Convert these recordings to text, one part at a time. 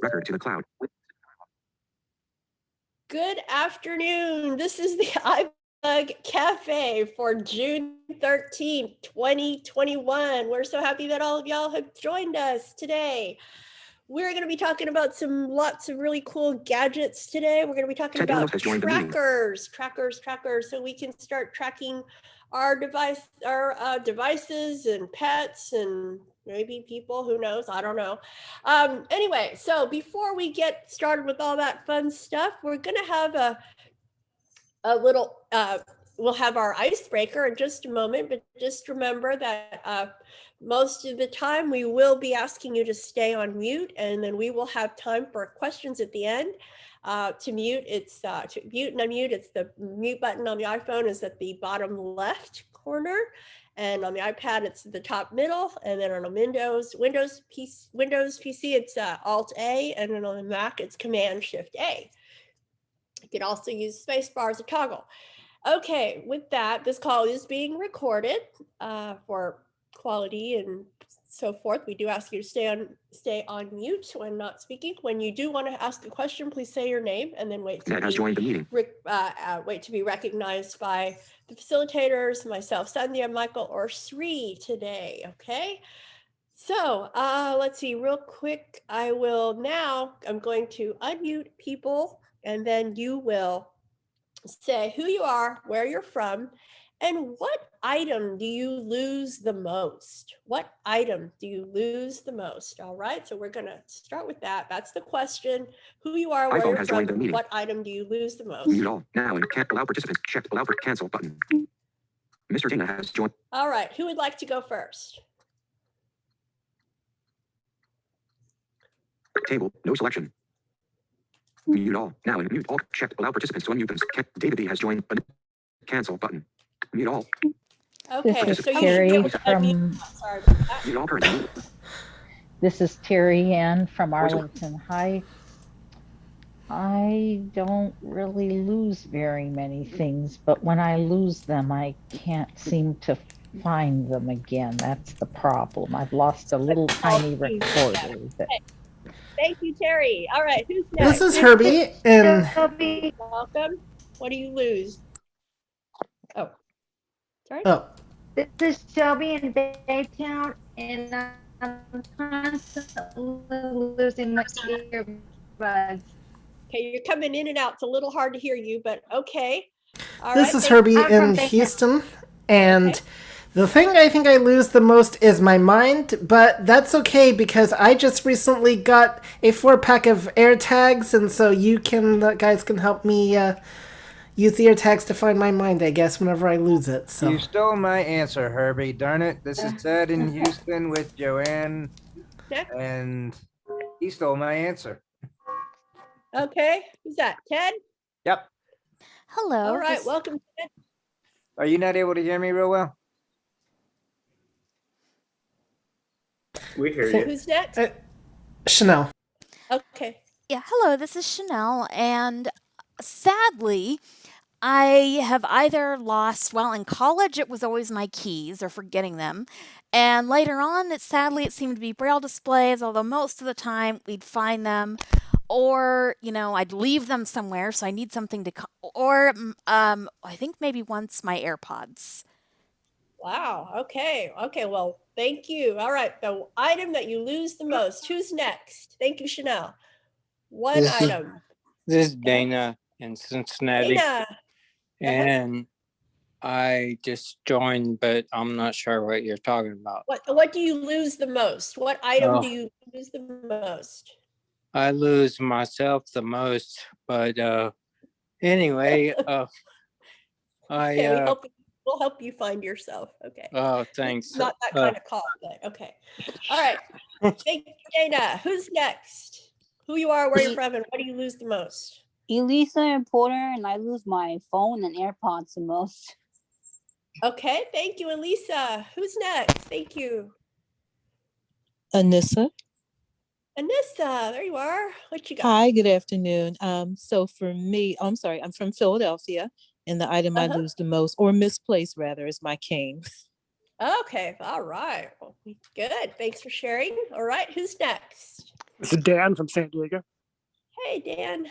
Record to the cloud. Good afternoon. This is the iBUG Cafe for June 13th, 2021. We're so happy that all of y'all have joined us today. We're going to be talking about lots of really cool gadgets today. We're going to be talking about trackers, so we can start tracking our devices and pets and maybe people, who knows, I don't know. Anyway, so before we get started with all that fun stuff, we're going to have a little, we'll have our icebreaker in just a moment, but just remember that most of the time we will be asking you to stay on mute, and then we will have time for questions at the end. To mute, it's to mute and unmute, it's the mute button on the iPhone is at the bottom left corner, and on the iPad it's the top middle, and then on a Windows PC it's Alt A, and then on the Mac it's Command Shift A. You can also use spacebar as a toggle. Okay, with that, this call is being recorded for quality and so forth. We do ask you to stay on mute when not speaking. When you do want to ask a question, please say your name and then wait to be recognized by the facilitators, myself, Sandhya, Michael, or Sree today. Okay. So let's see real quick. I'm going to unmute people, and then you will say who you are, where you're from, and what item do you lose the most? What item do you lose the most? All right, so we're going to start with that. That's the question. Who you are, where you're from, what item do you lose the most? Mute all. Now, and can't allow participants. Check allow for cancel button. Mr. Dana has joined. All right, who would like to go first? Table, no selection. Mute all. Now and mute all. Check. Allow participants to unmute them. David B has joined. Cancel button. Mute all. Okay, this is so Terry you from. Sorry about that. Mute all current. This is Terry Ann from Arlington Heights. I don't really lose very many things, but when I lose them, I can't seem to find them again. That's the problem. I've lost a little tiny recorder. Thank you, Terry. All right, who's next? This is Herbie, and welcome. What do you lose? Oh, sorry. Oh, this is Shelby in Baytown, and I'm constantly losing my earbuds. Okay, you're coming in and out. It's a little hard to hear you, but okay. All this right, is Herbie in Houston, and the thing I think I lose the most is my mind, but that's okay because I just recently got a 4-pack of AirTags, and so you guys can help me use the AirTags to find my mind, I guess, whenever I lose it. So you stole my answer, Herbie. Darn it! This is Ted in Houston with Joanne, and he stole my answer. Okay, who's that? Ted? Yep. Hello. All right, welcome, Ted. Are you not able to hear me real well? We hear you. Who's next? Chanel. Okay. Yeah, hello, this is Chanel, and sadly, I have either lost, well, in college it was always my keys or forgetting them, and later on, it seemed to be Braille displays, although most of the time we'd find them, or, I'd leave them somewhere, so I need something to, or I think maybe once my AirPods. Wow, okay, well, thank you. All right, the item that you lose the most. Who's next? Thank you, Chanel. One item. This is Dana in Cincinnati. Dana. And I just joined, but I'm not sure what you're talking about. What do you lose the most? What item do you lose the most? I lose myself the most, but anyway, We'll help you find yourself. Okay. Oh, thanks. It's not that kind of call, but okay. All right. Thank you, Dana. Who's next? Who you are, where you're from, and what do you lose the most? Elisa and Porter, and I lose my phone and AirPods the most. Okay, thank you, Elisa. Who's next? Thank you. Anissa. Anissa, there you are. What you got? Hi, good afternoon. So for me, I'm sorry, I'm from Philadelphia, and the item I lose the most, or misplace rather, is my cane. Okay, all right. Well, good. Thanks for sharing. All right, who's next? This is Dan from San Diego. Hey, Dan.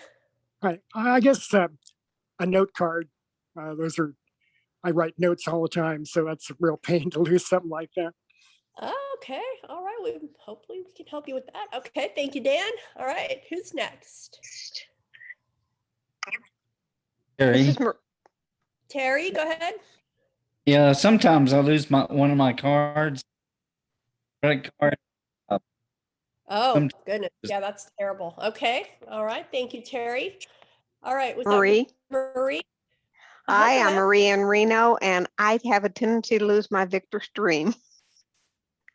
Hi. I guess a note card. I write notes all the time, so that's a real pain to lose something like that. Okay. All right. Hopefully we can help you with that. Okay. Thank you, Dan. All right. Who's next? Terry. Terry, go ahead. Yeah, sometimes I lose one of my cards. Credit card. Oh, goodness. Yeah, that's terrible. Okay. All right. Thank you, Terry. All right. Was Marie. that Marie? Hi, I'm Marie in Reno, and I have a tendency to lose my Victor stream.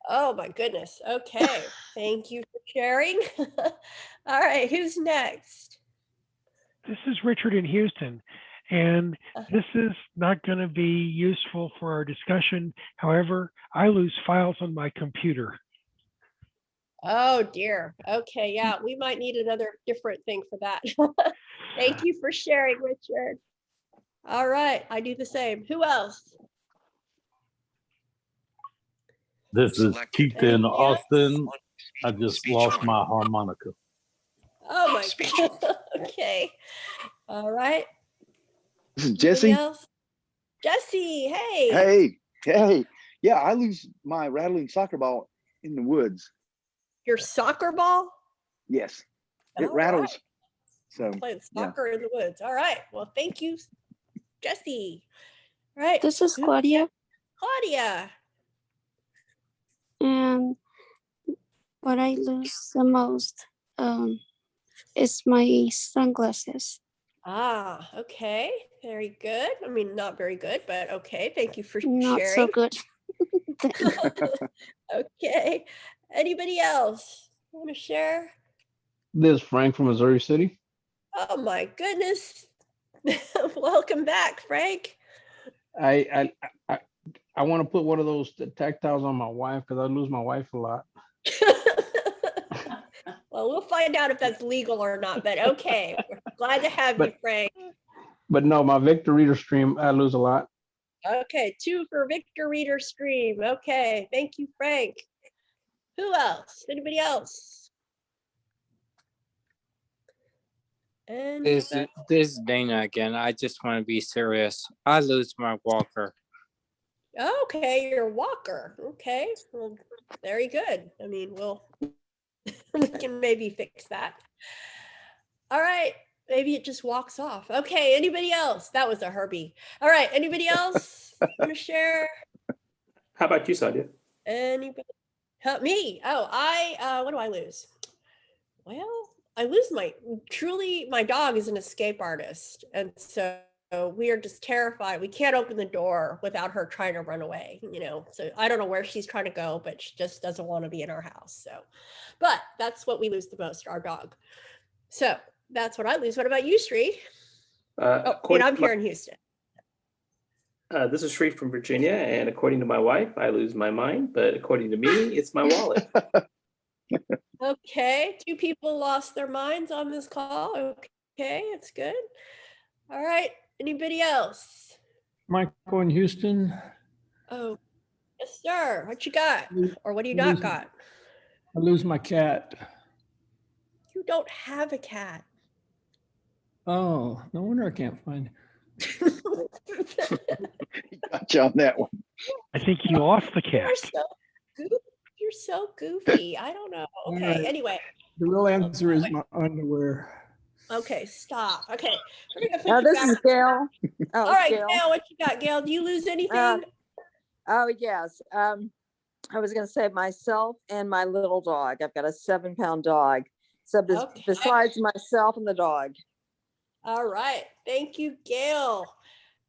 Oh, my goodness. Okay. Thank you for sharing. All right. Who's next? This is Richard in Houston, and this is not going to be useful for our discussion. However, I lose files on my computer. Oh, dear. Okay. Yeah, we might need another different thing for that. Thank you for sharing, Richard. All right. I do the same. Who else? This is Keith in Austin. I just lost my harmonica. Oh my God. Okay. All right. This is Jesse. Jesse, hey. Hey. Yeah, I lose my rattling soccer ball in the woods. Your soccer ball? Yes. It All rattles. right. So playing soccer in the woods. All right. Well, thank you, Jesse. All right. This is Claudia. Claudia. And what I lose the most is my sunglasses. Ah, okay. Very good. I mean, not very good, but okay. Thank you for Not sharing. so good. Okay. Anybody else want to share? This is Frank from Missouri City. Oh my goodness. Welcome back, Frank. I want to put one of those tactiles on my wife because I lose my wife a lot. Well, we'll find out if that's legal or not, but okay. We're glad to have you, Frank. But no, my Victor Reader stream, I lose a lot. Okay, 2 for Victor Reader stream. Okay, thank you, Frank. Who else? Anybody else? And This is Dana again. I just want to be serious. I lose my walker. okay, your walker. Okay, well, very good. I mean, we can maybe fix that. All right, maybe it just walks off. Okay, anybody else? That was a Herbie. All right, anybody else want to share? How about you, Sandhya? Anybody? Help me. Oh, what do I lose? Well, I lose my dog is an escape artist. And so we are just terrified. We can't open the door without her trying to run away, So I don't know where she's trying to go, but she just doesn't want to be in our house. So, but that's what we lose the most, our dog. So that's what I lose. What about you, Sree? I'm here in Houston. This is Sree from Virginia, and according to my wife, I lose my mind, but according to me, it's my wallet. Okay, 2 people lost their minds on this call. Okay, it's good. All right, anybody else? Michael in Houston. Oh, yes, sir. What you got? Or what do you not got? I lose my cat. You don't have a cat. Oh, no wonder I can't find it. Gotcha on that one. I think you lost the cat. You're so goofy. I don't know. Okay, Right. Anyway. The real answer is my underwear. Okay, stop. Okay. We're gonna put Now you this back. is Gail. Oh, All right, Gail. Gail, what you got, Gail? Do you lose anything? Oh yes. I was going to say myself and my little dog. I've got a 7-pound dog. So besides myself and the dog. All right. Thank you, Gail.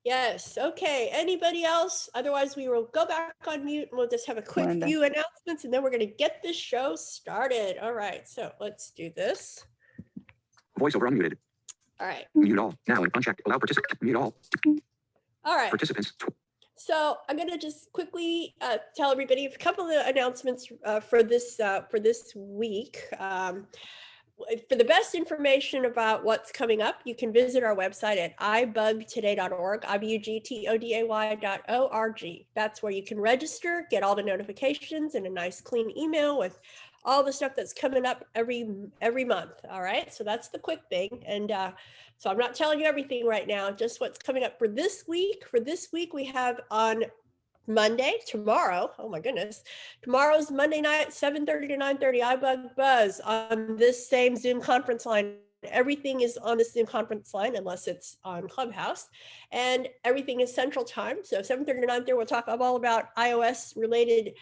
Yes. Okay. Anybody else? Otherwise, we will go back on mute and we'll just have a quick few announcements and then we're going to get this show started. All right. So let's do this. Voiceover unmuted. All right. Mute all. Now unchecked. Allow participants. Mute all. All right. Participants. So I'm going to just quickly tell everybody a couple of announcements for this week. For the best information about what's coming up, you can visit our website at ibugtoday.org, ibugtoday.org. That's where you can register, get all the notifications in a nice clean email with all the stuff that's coming up every month. All right, so that's the quick thing. And so I'm not telling you everything right now, just what's coming up for this week. For this week, we have on Monday, tomorrow, oh my goodness, tomorrow's Monday night, 7:30 to 9:30, iBUG Buzz on this same Zoom conference line. Everything is on the Zoom conference line unless it's on Clubhouse, and everything is Central Time. So 7:30 to 9:30, we'll talk all about iOS related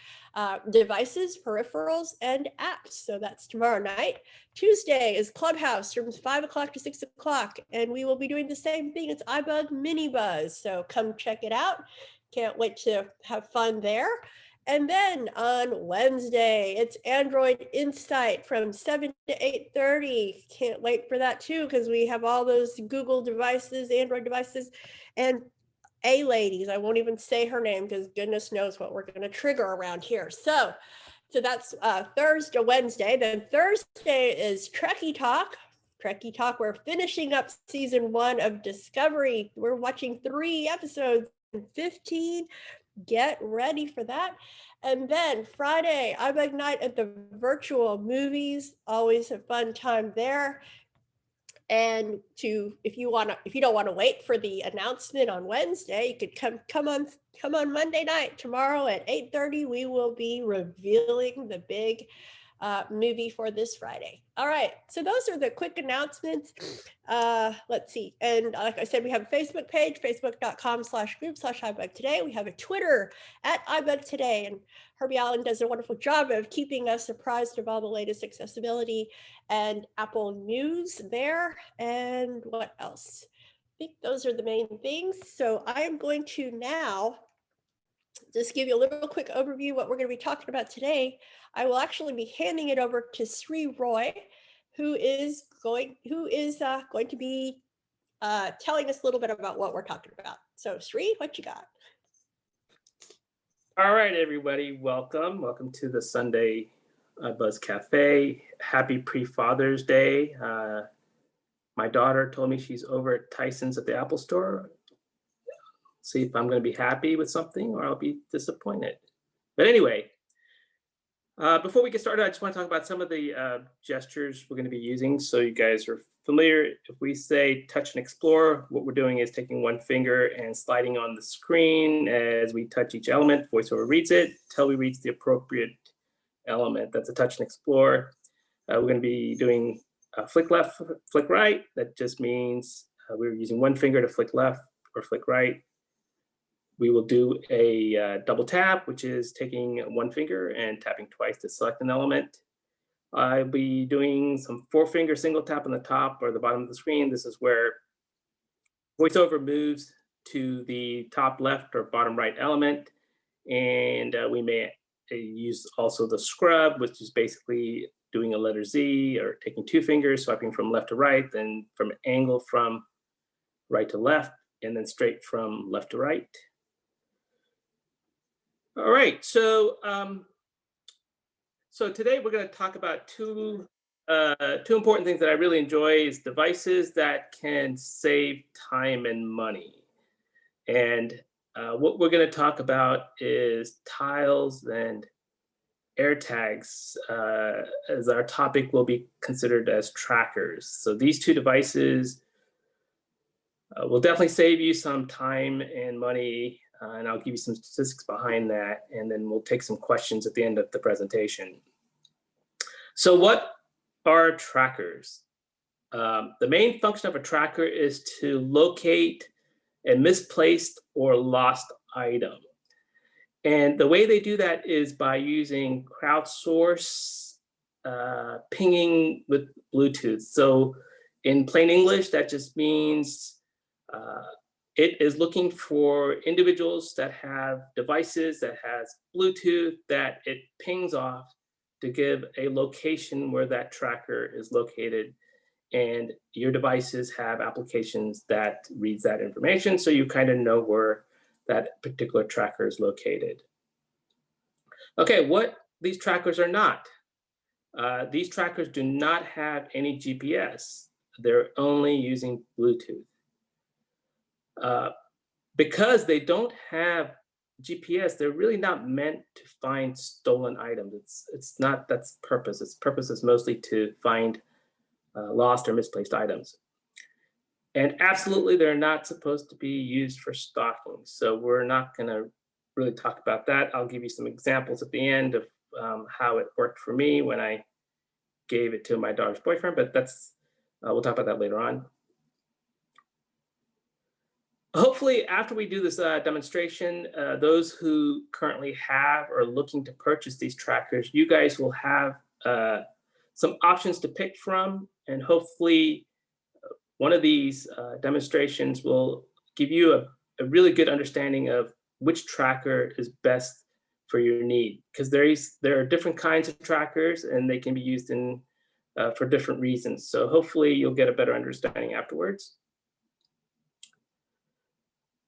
devices, peripherals, and apps. So that's tomorrow night. Tuesday is Clubhouse from 5 o'clock to 6 o'clock, and we will be doing the same thing. It's iBUG Mini Buzz. So come check it out. Can't wait to have fun there. And then on Wednesday, it's Android Insight from 7 to 8:30. Can't wait for that too, because we have all those Google devices, Android devices, and ladies, I won't even say her name because goodness knows what we're going to trigger around here. So that's Wednesday. Then Thursday is Trekkie Talk. Trekkie Talk, we're finishing up season 1 of Discovery. We're watching 3 episodes in 15. Get ready for that. And then Friday, iBUG night at the virtual movies. Always a fun time there. And if you don't want to wait for the announcement on Wednesday, you could come on Monday night. Tomorrow at 8:30, we will be revealing the big movie for this Friday. All right, so those are the quick announcements. Let's see. And like I said, we have a Facebook page, facebook.com/group/iBUG Today. We have a Twitter at iBUG Today. And Herbie Allen does a wonderful job of keeping us apprised of all the latest accessibility and Apple news there. And what else? I think those are the main things. So I am going to now just give you a little quick overview of what we're going to be talking about today. I will actually be handing it over to Sree Roy, who is going to be telling us a little bit about what we're talking about. So Sree, what you got? All right, everybody, welcome. Welcome to the Sunday Buzz Cafe. Happy pre-Father's Day. My daughter told me she's over at Tyson's at the Apple Store. See if I'm going to be happy with something or I'll be disappointed. But anyway, before we get started, I just want to talk about some of the gestures we're going to be using so you guys are familiar. If we say touch and explore, what we're doing is taking one finger and sliding on the screen as we touch each element. VoiceOver reads it till we reach the appropriate element. That's a touch and explore. We're going to be doing flick left, flick right. That just means we're using one finger to flick left or flick right. We will do a double tap, which is taking one finger and tapping twice to select an element. I'll be doing some 4-finger single tap on the top or the bottom of the screen. This is where VoiceOver moves to the top left or bottom right element. And we may use also the scrub, which is basically doing a letter Z or taking 2 fingers, swiping from left to right, then from an angle from right to left, and then straight from left to right. All right, so today we're going to talk about two important things that I really enjoy is devices that can save time and money. And what we're going to talk about is tiles and AirTags, as our topic will be considered as trackers. So these 2 devices will definitely save you some time and money. And I'll give you some statistics behind that, and then we'll take some questions at the end of the presentation. So what are trackers? The main function of a tracker is to locate a misplaced or lost item. And the way they do that is by using crowdsource pinging with Bluetooth. So in plain English, that just means it is looking for individuals that have devices that has Bluetooth that it pings off to give a location where that tracker is located. And your devices have applications that reads that information, so you kind of know where that particular tracker is located. Okay, what these trackers are not. These trackers do not have any GPS. They're only using Bluetooth. Because they don't have GPS, they're really not meant to find stolen items. It's not that's purpose. Its purpose is mostly to find lost or misplaced items. And absolutely, they're not supposed to be used for stalking. So we're not going to really talk about that. I'll give you some examples at the end of how it worked for me when I gave it to my daughter's boyfriend, but that's we'll talk about that later on. Hopefully, after we do this demonstration, those who currently have or are looking to purchase these trackers, you guys will have some options to pick from, and hopefully one of these demonstrations will give you a really good understanding of which tracker is best for your need, because there are different kinds of trackers and they can be used in for different reasons. So hopefully you'll get a better understanding afterwards.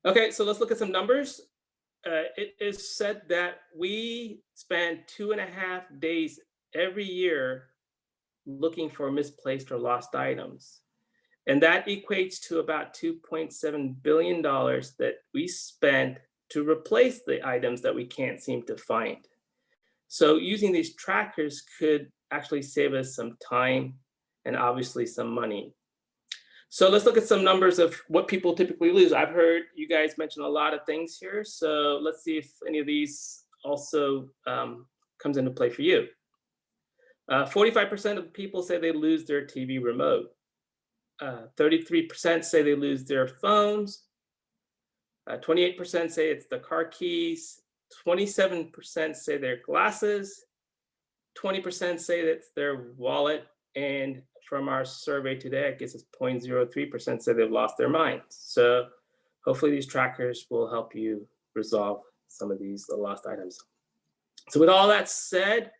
Okay, so let's look at some numbers. It is said that we spend 2.5 days every year looking for misplaced or lost items. And that equates to about $2.7 billion that we spent to replace the items that we can't seem to find. So using these trackers could actually save us some time and obviously some money. So let's look at some numbers of what people typically lose. I've heard you guys mention a lot of things here. So let's see if any of these also comes into play for you. 45% of people say they lose their TV remote. 33% say they lose their phones. 28% say it's the car keys. 27% say their glasses. 20% say that's their wallet. And from our survey today, I guess it's 0.03% say they've lost their minds. So hopefully these trackers will help you resolve some of these lost items. So with all that said,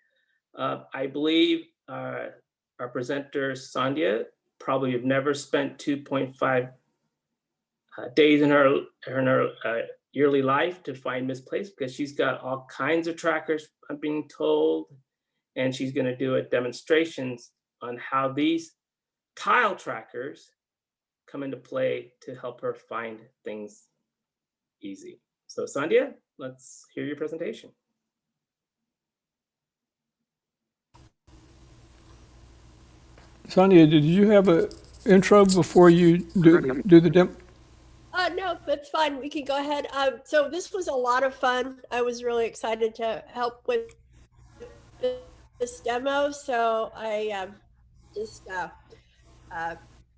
I believe our presenter, Sandhya, probably have never spent 2.5 days in her yearly life to find misplaced, because she's got all kinds of trackers, I'm being told, and she's going to do a demonstrations on how these tile trackers come into play to help her find things easy. So Sandhya, let's hear your presentation. Sandhya, did you have an intro before you do the demo? No, that's fine. We can go ahead. So this was a lot of fun. I was really excited to help with this demo. So I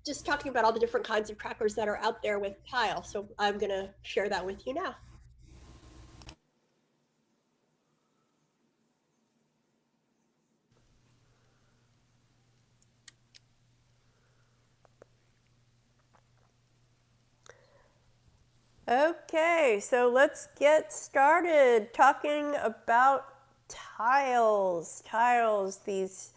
just talking about all the different kinds of trackers that are out there with tile. So I'm going to share that with you now. Okay, so let's get started talking about tiles. Tiles, these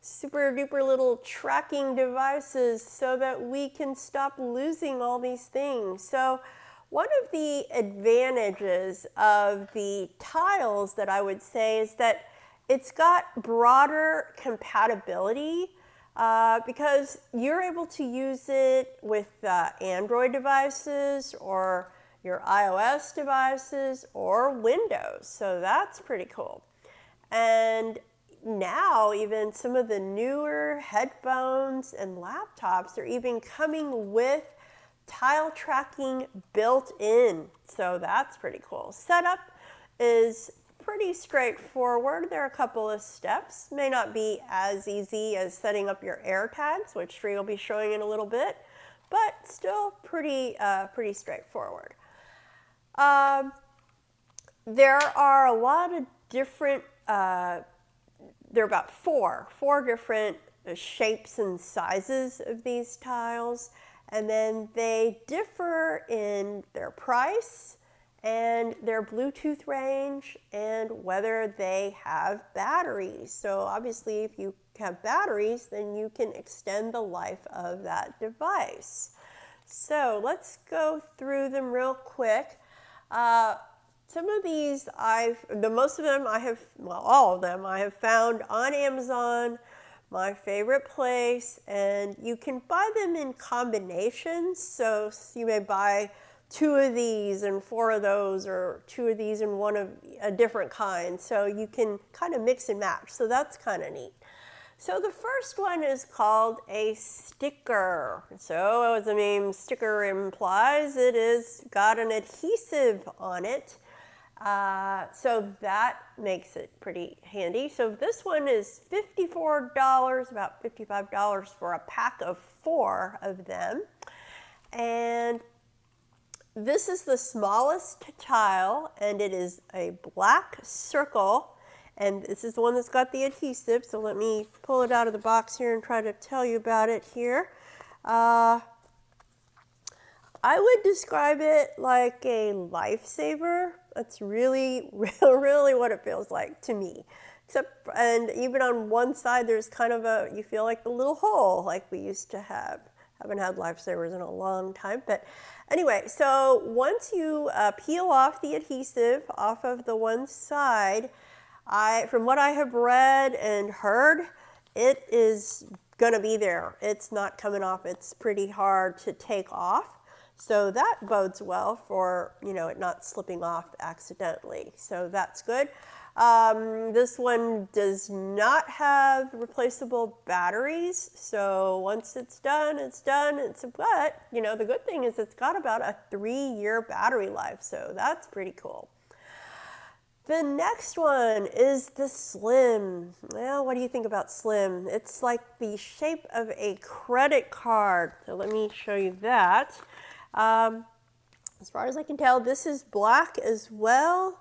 super duper little tracking devices so that we can stop losing all these things. So one of the advantages of the tiles that I would say is that it's got broader compatibility because you're able to use it with Android devices or your iOS devices or Windows. So that's pretty cool. And now even some of the newer headphones and laptops are even coming with tile tracking built in. So that's pretty cool. Setup is pretty straightforward. There are a couple of steps. May not be as easy as setting up your AirTags, which Sree will be showing in a little bit, but still pretty straightforward. There are a lot of different, there are about four different shapes and sizes of these tiles, and then they differ in their price and their Bluetooth range and whether they have batteries. So obviously if you have batteries, then you can extend the life of that device. So let's go through them real quick. Some of these most of them I have, well, all of them I have found on Amazon, my favorite place, and you can buy them in combinations. So you may buy 2 of these and 4 of those, or 2 of these and 1 of a different kind. So you can kind of mix and match. So that's kind of neat. So the first one is called a sticker. So as the name sticker implies, it is got an adhesive on it. So that makes it pretty handy. So this one is $54, about $55 for a pack of 4 of them. And this is the smallest tile, and it is a black circle. And this is the one that's got the adhesive. So let me pull it out of the box here and try to tell you about it here. I would describe it like a lifesaver. That's really, really what it feels like to me. Except, and even on one side, there's kind of a, you feel like the little hole like we used to have. Haven't had lifesavers in a long time, but anyway, so once you peel off the adhesive off of the one side, from what I have read and heard, it is gonna be there. It's not coming off. It's pretty hard to take off. So that bodes well for, you know, it not slipping off accidentally. So that's good. This one does not have replaceable batteries. So once it's done, it's done. But, you know, the good thing is it's got about a 3-year battery life. So that's pretty cool. The next one is the Slim. Well, what do you think about Slim? It's like the shape of a credit card. So let me show you that. As far as I can tell, this is black as well.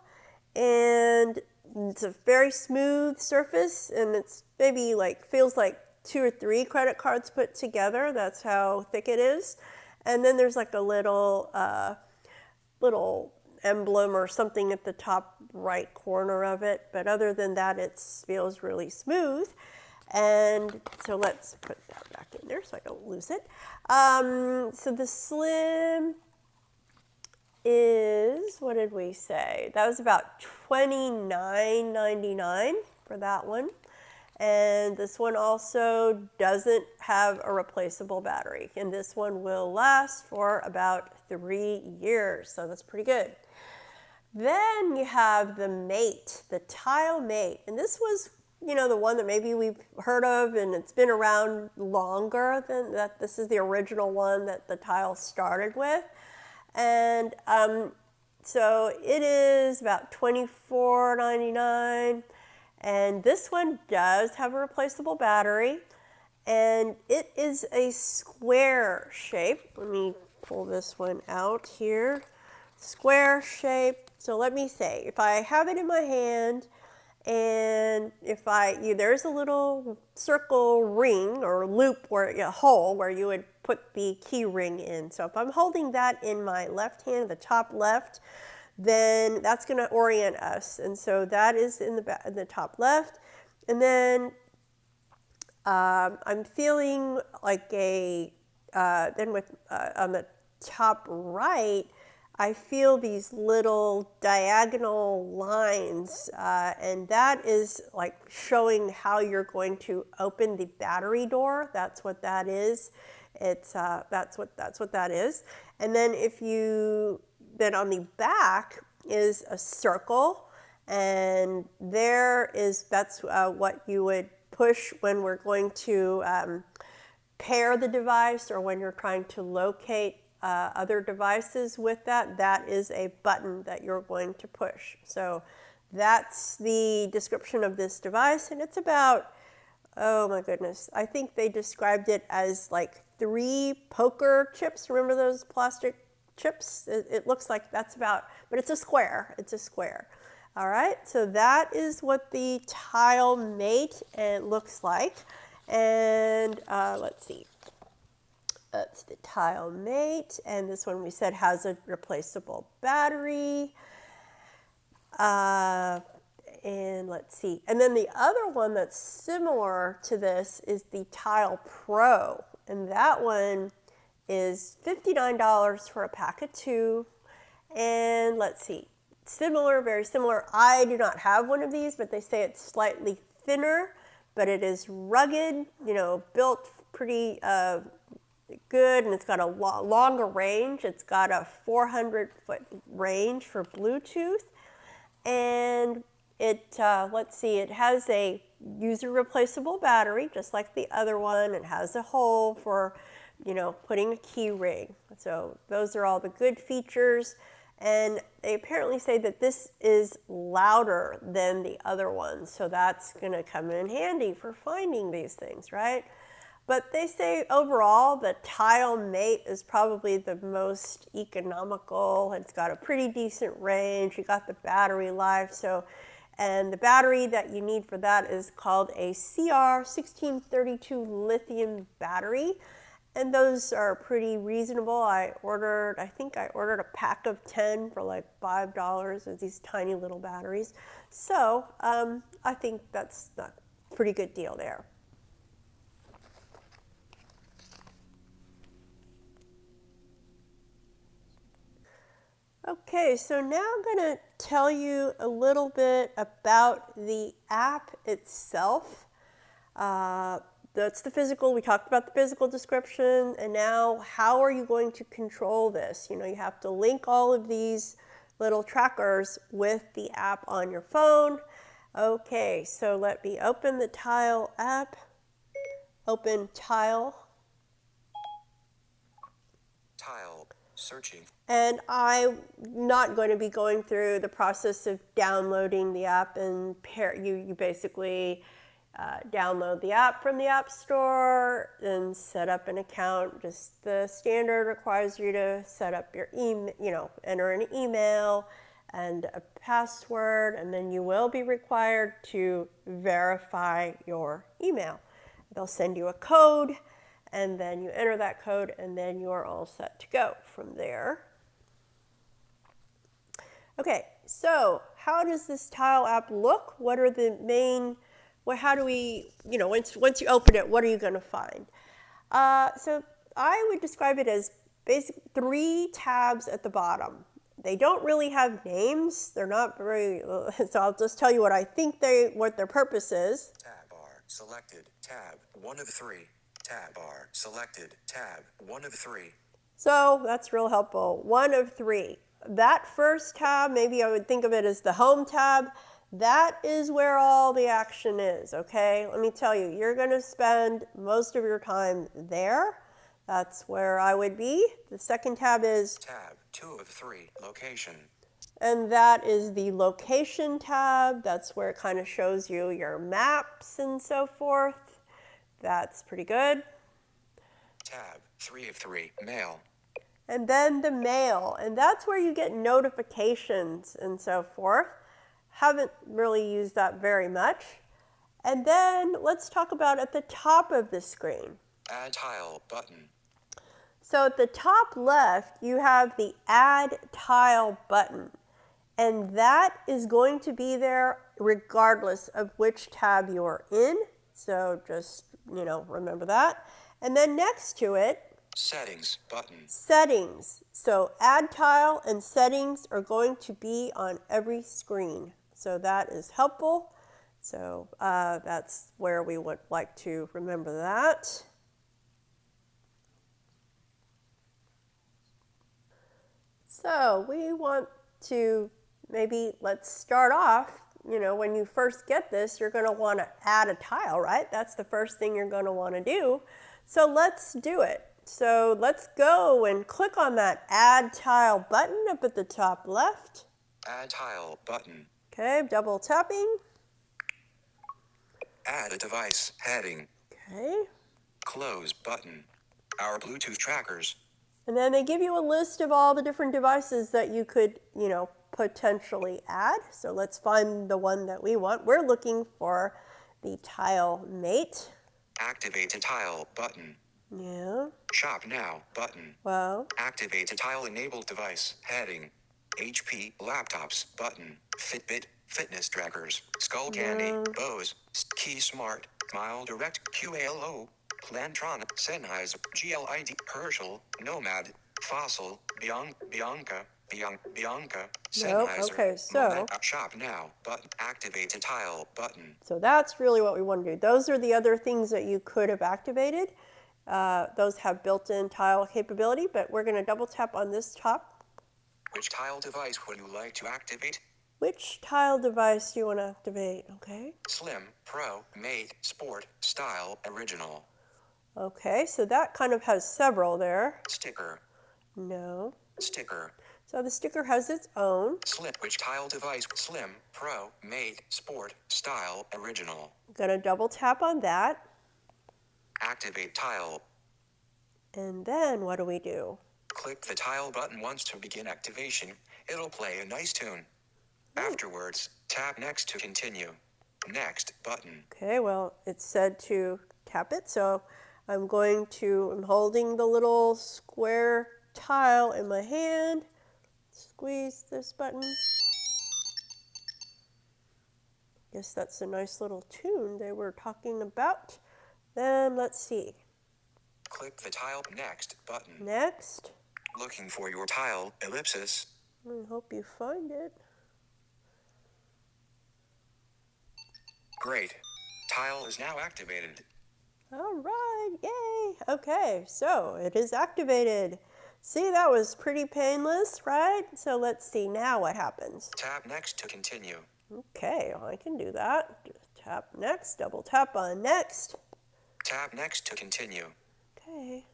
And it's a very smooth surface, and it's maybe like, feels like 2 or 3 credit cards put together. That's how thick it is. And then there's like a little, little emblem or something at the top right corner of it. But other than that, it feels really smooth. And so let's put that back in there so I don't lose it. So the Slim is, what did we say? That was about $29.99 for that one. And this one also doesn't have a replaceable battery. And this one will last for about 3 years. So that's pretty good. Then you have the Mate, the Tile Mate. And this was, you know, the one that maybe we've heard of, and it's been around longer than that. This is the original one that the tile started with. And so it is about $24.99. And this one does have a replaceable battery. And it is a square shape. Let me pull this one out here. Square shape. So let me say, if I have it in my hand, and if there's a little circle ring or loop, where a hole where you would put the key ring in. So if I'm holding that in my left hand, the top left, then that's going to orient us. And so that is in the top left. And then I'm feeling like then with on the top right, I feel these little diagonal lines, and that is like showing how you're going to open the battery door. That's what that is. It's that's what that is. And then then on the back is a circle, and that's what you would push when we're going to pair the device, or when you're trying to locate other devices with that. That is a button that you're going to push. So that's the description of this device, and it's about, oh my goodness, I think they described it as like 3 poker chips. Remember those plastic chips? It looks like that's about, but it's a square. It's a square. All right, so that is what the Tile Mate looks like. And let's see. That's the Tile Mate, and this one we said has a replaceable battery. And let's see. And then the other one that's similar to this is the Tile Pro, and that one is $59 for a pack of 2. And let's see, similar, very similar. I do not have one of these, but they say it's slightly thinner, but it is rugged, you know, built pretty good, and it's got a longer range. It's got a 400-foot range for Bluetooth, and it let's see, it has a user replaceable battery just like the other one. It has a hole for, you know, putting a key ring. So those are all the good features, and they apparently say that this is louder than the other ones, so that's going to come in handy for finding these things, right? But they say overall the Tile Mate is probably the most economical. It's got a pretty decent range. You got the battery life. So, and the battery that you need for that is called a CR1632 lithium battery. And those are pretty reasonable. I think I ordered a pack of 10 for like $5 of these tiny little batteries. So I think that's a pretty good deal there. Okay, so now I'm going to tell you a little bit about the app itself. That's the physical. We talked about the physical description, and now how are you going to control this? You know, you have to link all of these little trackers with the app on your phone. Okay, so let me open the Tile app. Open Tile. Tile. Searching. And I'm not going to be going through the process of downloading the app, and you basically download the app from the App Store and set up an account. Just the standard requires you to set up your email, you know, enter an email and a password, and then you will be required to verify your email. They'll send you a code, and then you enter that code, and then you're all set to go from there. Okay, so how does this Tile app look? What are the main, how do we, you know, once you open it, what are you going to find? So I would describe it as basically 3 tabs at the bottom. They don't really have names. They're not very, so I'll just tell you what I think what their purpose is. Tab bar, selected, tab, 1 of 3. Tab bar, selected, tab, 1 of 3. So that's real helpful. 1 of 3. That first tab, maybe I would think of it as the home tab. That is where all the action is, okay? Let me tell you, you're going to spend most of your time there. That's where I would be. The second tab is tab 2 of 3, location. And that is the location tab. That's where it kind of shows you your maps and so forth. That's pretty good. Tab 3 of 3, mail. And then the mail, and that's where you get notifications and so forth. Haven't really used that very much. And then let's talk about at the top of the screen. Add tile button. So at the top left, you have the Add Tile button. And that is going to be there regardless of which tab you're in. So just, you know, remember that. And then next to it, Settings button. Settings. So Add Tile and Settings are going to be on every screen. So that is helpful. So that's where we would like to remember that. So we want to let's start off, you know, when you first get this, you're going to want to add a tile, right? That's the first thing you're going to want to do. So let's do it. So let's go and click on that Add Tile button up at the top left. Add tile button. Okay, double tapping. Add a device heading. Okay. Close button. Our Bluetooth trackers. And then they give you a list of all the different devices that you could, you know, potentially add. So let's find the one that we want. We're looking for the Tile Mate. Activate a tile button. Yeah. Shop now button. Well. Activate a tile enabled device heading. HP laptops button. Fitbit fitness trackers. Skull Candy Bose Key Smart Mile Direct QALO Plantronic Sennheiser GLID Herschel Nomad Fossil Bianca Sennheiser. Nope. Okay, so shop now button. Activate a tile button. So that's really what we want to do. Those are the other things that you could have activated. Those have built-in tile capability, but we're going to double tap on this top. Which tile device would you like to activate? Which tile device do you want to activate? Okay. Slim, Pro, Mate, Sport, Style, Original. Okay, so that kind of has several there. Sticker. No. Sticker. So the sticker has its own. Slim. Which tile device? Slim, Pro, Mate, Sport, Style, Original. I'm going to double tap on that. Activate tile. And then what do? Click the tile button once to begin activation. It'll play a nice tune. Afterwards, tap next to continue. Next button. Okay, well, it said to tap it, so I'm holding the little square tile in my hand. Squeeze this button. Guess that's a nice little tune they were talking about. Then let's see. Click the tile next button. Next. Looking for your tile, ellipsis. I hope you find it. Great. Tile is now activated. All right, yay. Okay, so it is activated. See, that was pretty painless, right? So let's see now what happens. Tap next to continue. Okay, I can do that. Tap next, double tap on next. Tap next to continue. Okay.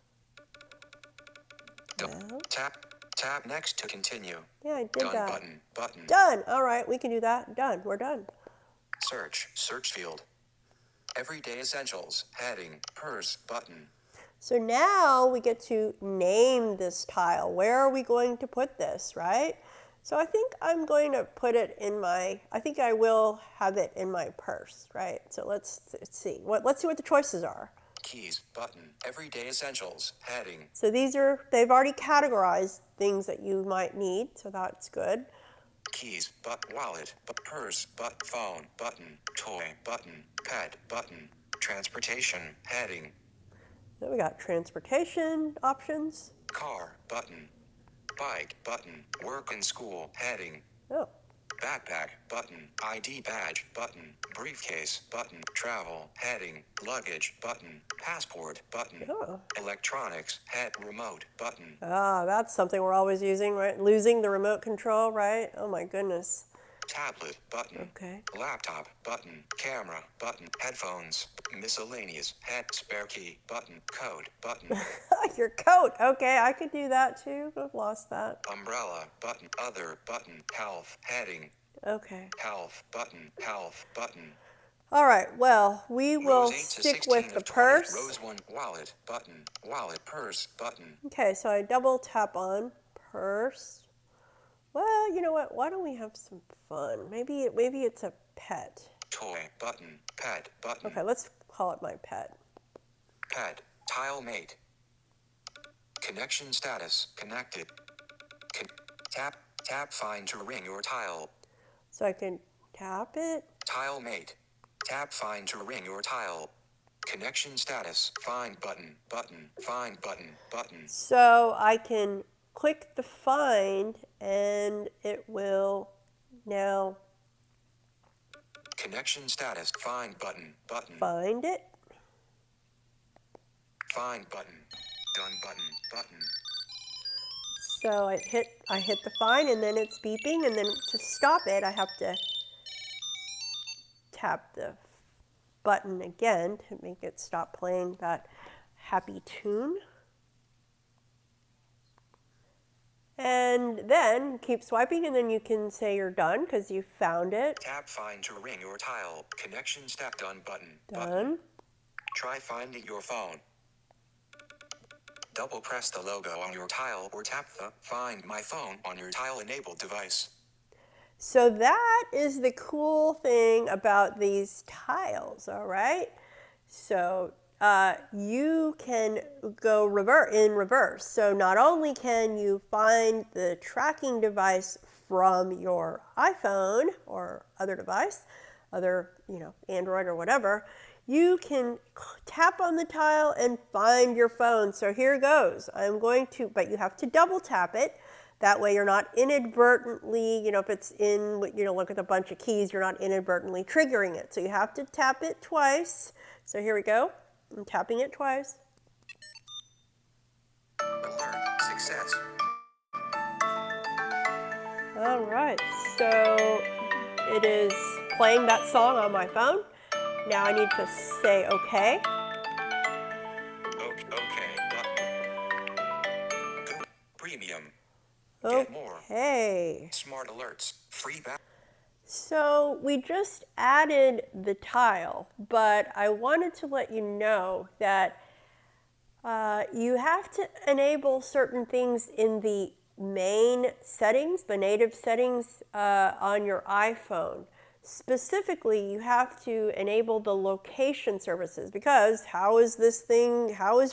Tap next to continue. Yeah, I did Done that. button. Done. All right, we can do that. Done. We're done. Search field. Everyday essentials, heading, purse, button. So now we get to name this tile. Where are we going to put this, right? So I think I'm going to put it in I think I will have it in my purse, right? So let's see. Let's see what the choices are. Keys, button. Everyday essentials, heading. So they've already categorized things that you might need, so that's good. Keys, wallet, purse, phone, button, toy, button, pet, button, transportation, heading. Then we got transportation options. Car, button, bike, button, work and school, heading. Oh. Backpack, button, ID badge, button, briefcase, button, travel, heading, luggage, button, passport, button, electronics, remote, button. Ah, that's something we're always using, right? Losing the remote control, right? Oh my goodness. Tablet, button. Okay. Laptop, button. Camera, button. Headphones, miscellaneous, spare key, button. Code, button. Your coat. Okay, I could do that too. I've lost that. Umbrella, button. Other, button. Health, heading. Okay. Health, button. Health, button. All right, well, we will stick with the purse. Rows 1, wallet, button. Wallet, purse, button. Okay, so I double tap on purse. Well, you know what? Why don't we have some fun? Maybe it's a pet. Toy, button. Pet, button. Okay, let's call it my pet. Pet, tile mate. Connection status, connected. Tap find to ring your tile. So I can tap it. Tile mate. Tap find to ring your tile. Connection status, find button, find button. So I can click the find and it will now connection status, find button. Find it. Find button. Done button. So I hit the find and then it's beeping, and then to stop it I have to tap the button again to make it stop playing that happy tune. And then keep swiping, and then you can say you're done because you found it. Tap find to ring your tile. Connection step done button. Done. Try finding your phone. Double press the logo on your tile or tap the Find My Phone on your tile enabled device. So that is the cool thing about these tiles, all right? So you can go in reverse. So not only can you find the tracking device from your iPhone or other device, Android or whatever, you can tap on the tile and find your phone. So here goes. But you have to double tap it. That way you're not inadvertently, if it's in, look at a bunch of keys, you're not inadvertently triggering it. So you have to tap it twice. So here we go. I'm tapping it twice. Sets. All right, so it is playing that song on my phone. Now I need to say okay. Okay. Button. Premium. Get more. Okay. Smart alerts. Free back. So we just added the tile, but I wanted to let you know that you have to enable certain things in the main settings, the native settings on your iPhone. Specifically, you have to enable the location services because how is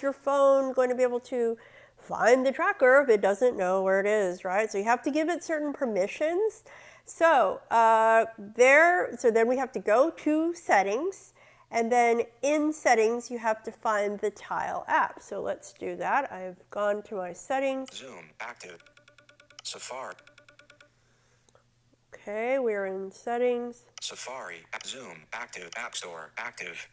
your phone going to be able to find the tracker if it doesn't know where it is, right? So you have to give it certain permissions. So then we have to go to settings, and then in settings you have to find the tile app. So let's do that. I've gone to my settings. Zoom active. Safari. Okay, we're in settings. Safari. Zoom active. App Store active.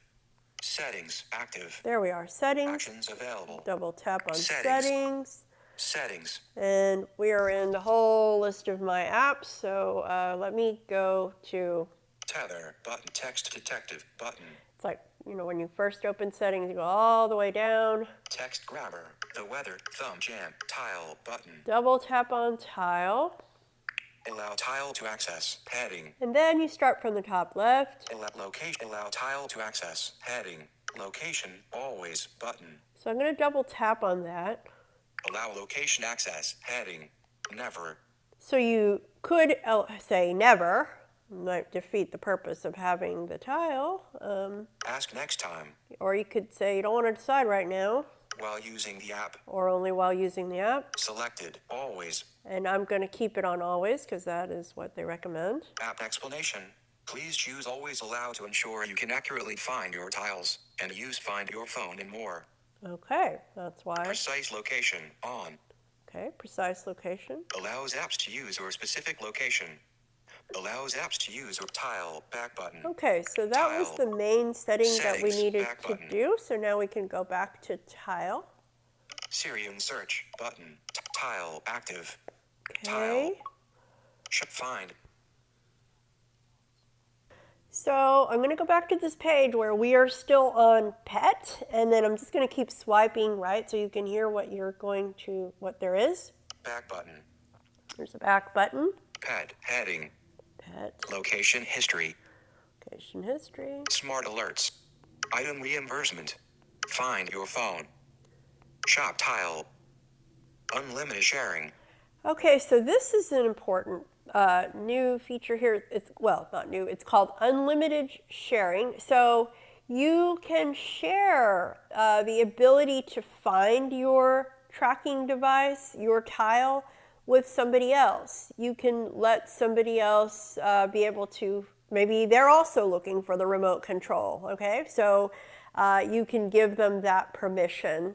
Settings active. There we are, settings. Actions available. Double tap on settings. Settings. And we are in the whole list of my apps. So let me go to Tether button. Text detective button. It's like, when you first open settings, you go all the way down. Text grabber. The weather. Thumb jam. Tile button. Double tap on tile. Allow tile to access. Heading. And then you start from the top left. Allow location. Allow tile to access. Heading. Location. Always button. So I'm going to double tap on that. Allow location access. Heading. Never. So you could say never. Might defeat the purpose of having the tile. Ask next time. Or you could say you don't want to decide right now. While using the app. Or only while using the app. Selected. Always. And I'm going to keep it on always because that is what they recommend. App explanation. Please choose always allow to ensure you can accurately find your tiles and use Find Your Phone and more. Okay, that's why. Precise location on. Okay, precise location. Allows apps to use your specific location. Allows apps to use your tile back button. Okay, so that was the main setting that we needed to do. So now we can go back to tile. Syrian search button. Tile active. Okay. Tile. Find. So I'm going to go back to this page where we are still on pet, and then I'm just going to keep swiping, right? So you can hear what there is. Back button. There's a back button. Pet. Heading. Pet. Location history. Location history. Smart alerts. Item reimbursement. Find your phone. Shop tile. Unlimited sharing. Okay, so this is an important new feature here. Not new. It's called unlimited sharing. So you can share the ability to find your tracking device, your tile, with somebody else. You can let somebody else be able to, maybe they're also looking for the remote control, okay? So you can give them that permission.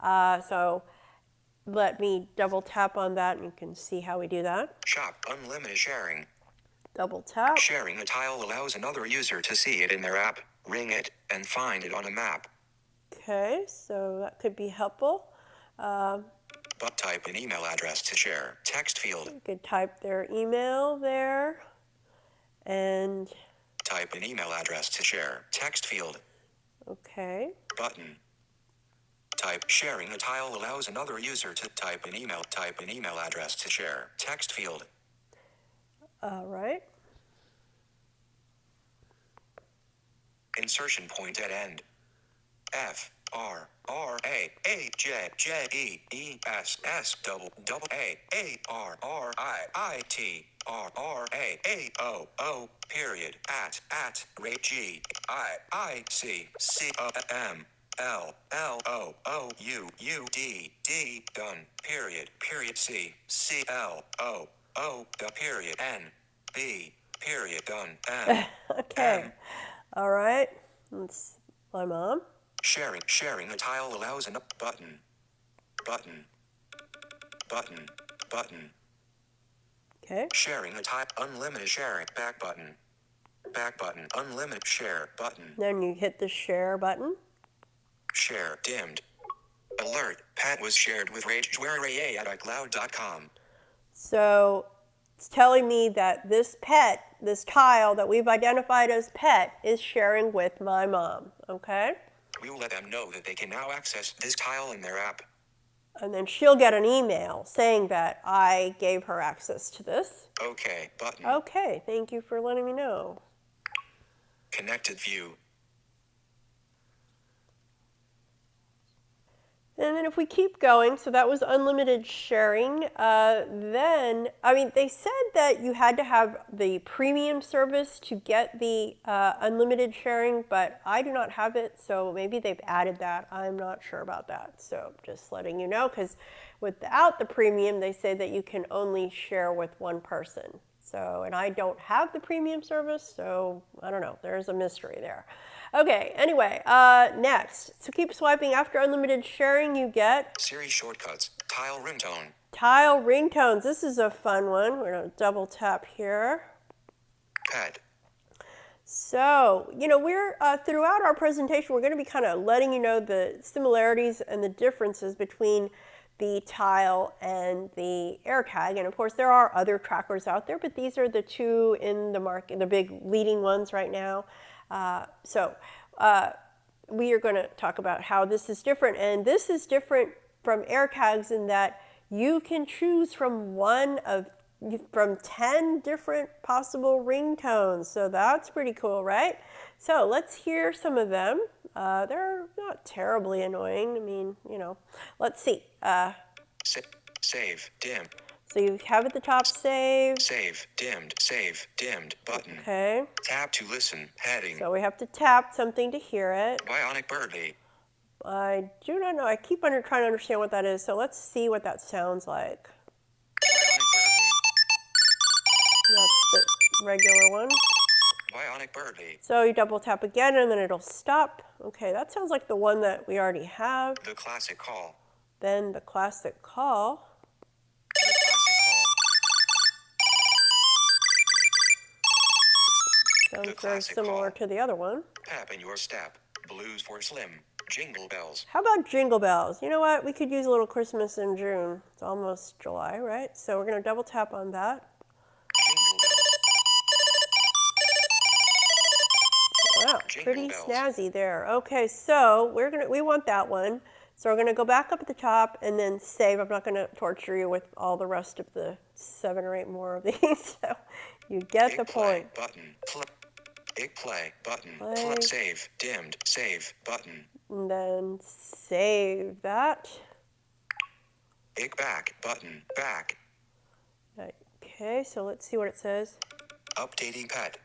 So let me double tap on that and you can see how we do that. Shop unlimited sharing. Double tap. Sharing a tile allows another user to see it in their app, ring it, and find it on a map. Okay, so that could be helpful. But type an email address to share. Text field. You could type their email there. And type an email address to share. Text field. Okay. Button. Type sharing a tile allows another user to type an email address to share. Text field. All right. Insertion point at end. F R R A A J J E E S S double A A R R I T R R A A O O period at rate G I C C O M L L O O U U D D done period C C L O O the period N B period done M. Okay. M. All right. That's my mom. Sharing a tile allows a button. Okay. Sharing a tile, unlimited sharing, back button, unlimited share button. Then you hit the share button. Share dimmed. Alert, pet was shared with ragewarea@icloud.com. So it's telling me that this pet, this tile that we've identified as pet, is sharing with my mom, okay? We will let them know that they can now access this tile in their app. And then she'll get an email saying that I gave her access to this. OK button. Okay, thank you for letting me know. Connected view. And then if we keep going, so that was unlimited sharing. Then, I mean, they said that you had to have the premium service to get the unlimited sharing, but I do not have it, so maybe they've added that. I'm not sure about that. So just letting you know, because without the premium, they say that you can only share with one person. So, and I don't have the premium service, so I don't know. There's a mystery there. Okay, anyway, next. So keep swiping. After unlimited sharing, you get Siri shortcuts. Tile ringtone. tile ringtones. This is a fun one. We're going to double tap here. Pet. So, you know, we're throughout our presentation, we're going to be kind of letting you know the similarities and the differences between the tile and the AirTag. And of course, there are other trackers out there, but these are the two in the market, the big leading ones right now. We are going to talk about how this is different. And this is different from AirTags in that you can choose from 10 different possible ringtones. So that's pretty cool, right? So let's hear some of them. They're not terribly annoying. I mean, you know, let's see. Save, dim. So you have at the top save. Save, dimmed button. Okay. Tap to listen, heading. So we have to tap something to hear it. Bionic birdie. I do not know. I keep trying to understand what that is. So let's see what that sounds like. Bionic birdie. That's the regular one. Bionic birdie. So you double tap again and then it'll stop. Okay, that sounds like the one that we already have. The classic call. Then the classic call. The classic call. Sounds very similar to the other one. Pep in your step. Blues for Slim. Jingle bells. How about jingle bells? You know what? We could use a little Christmas in June. It's almost July, right? So we're going to double tap on that. Jingle bells. Wow, pretty snazzy there. Okay, so we want that one. So we're going to go back up at the top and then save. I'm not going to torture you with all the rest of the 7 or 8 more of these. So you get the point. Button. Play button. Play. Save, dimmed, save button. And then save that. Back button. Back. Okay, so let's see what it says. Updating pet.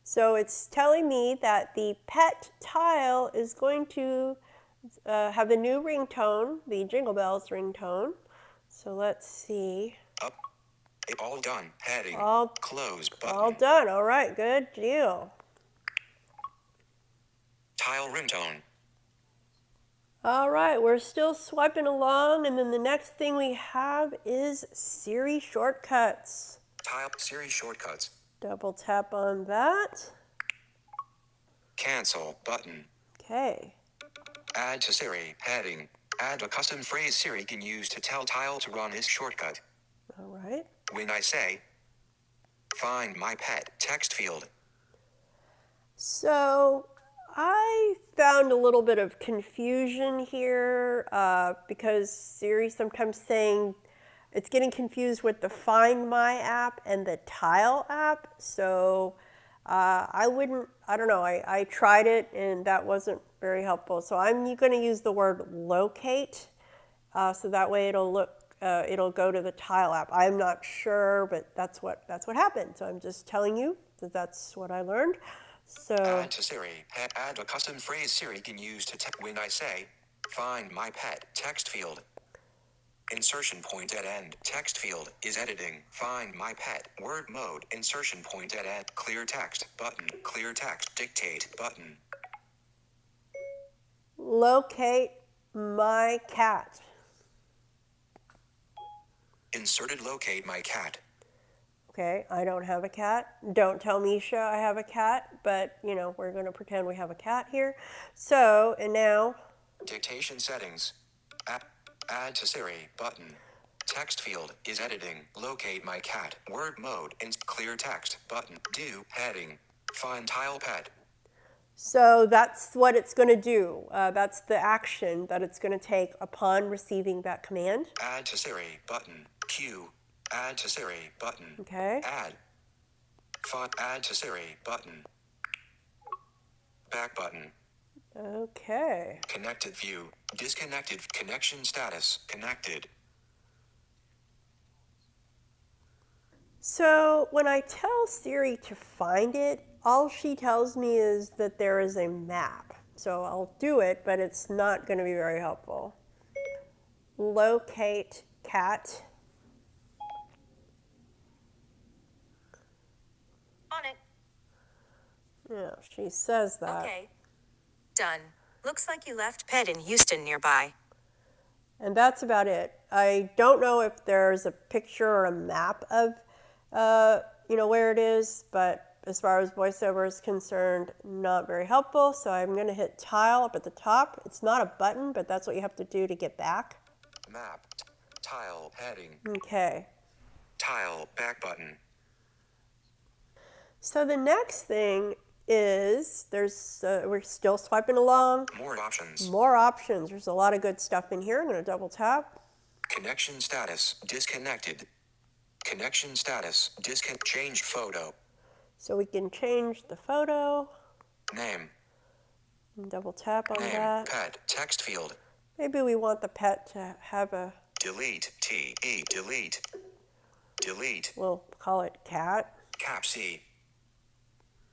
So it's telling me that the pet tile is going to have the new ringtone, the Jingle Bells ringtone. So let's see. All done. Heading. Close button. All done. All right, good deal. Tile ringtone. All right, we're still swiping along, and then the next thing we have is Siri shortcuts. Tile Siri shortcuts. Double tap on that. Cancel button. Okay. Add to Siri heading. Add a custom phrase Siri can use to tell Tile to run this shortcut. All right. When I say, find my pet text field. So I found a little bit of confusion here because Siri sometimes saying it's getting confused with the Find My app and the Tile app. So I don't know, I tried it and that wasn't very helpful. So I'm going to use the word locate so that way it'll go to the Tile app. I'm not sure, but that's what happened. So I'm just telling you that that's what I learned. So add to Siri. Add a custom phrase Siri can use to when I say, find my pet text field. Insertion point at end. Text field is editing. Find my pet. Word mode. Insertion point at end. Clear text button. Clear text. Dictate button. Locate my cat. Inserted locate my cat. Okay, I don't have a cat. Don't tell Misha I have a cat, but you know, we're going to pretend we have a cat here. So, and now dictation settings. Add to Siri button. Text field is editing. Locate my cat. Word mode in clear text button. Do heading. Find tile pet. So that's what it's going to do. That's the action that it's going to take upon receiving that command. Add to Siri button. Q. Add to Siri button. Okay. Add. Add to Siri button. Back button. Okay. Connected view. Disconnected. Connection status. Connected. So when I tell Siri to find it, all she tells me is that there is a map. So I'll do it, but it's not going to be very helpful. Locate cat. On it. Yeah, she says that. Okay. Done. Looks like you left pet in Houston nearby. And that's about it. I don't know if there's a picture or a map of, where it is, but as far as VoiceOver is concerned, not very helpful. So I'm going to hit tile up at the top. It's not a button, but that's what you have to do to get back. Map. Tile heading. Okay. Tile back button. So the next thing is we're still swiping along. More options. More options. There's a lot of good stuff in here. I'm going to double tap. Connection status disconnected. Connection status change photo. So we can change the photo. Name. Double tap on Name. that. Pet text field. Maybe we want the pet to have a delete. T-E delete. Delete. We'll call it cat. Cap C.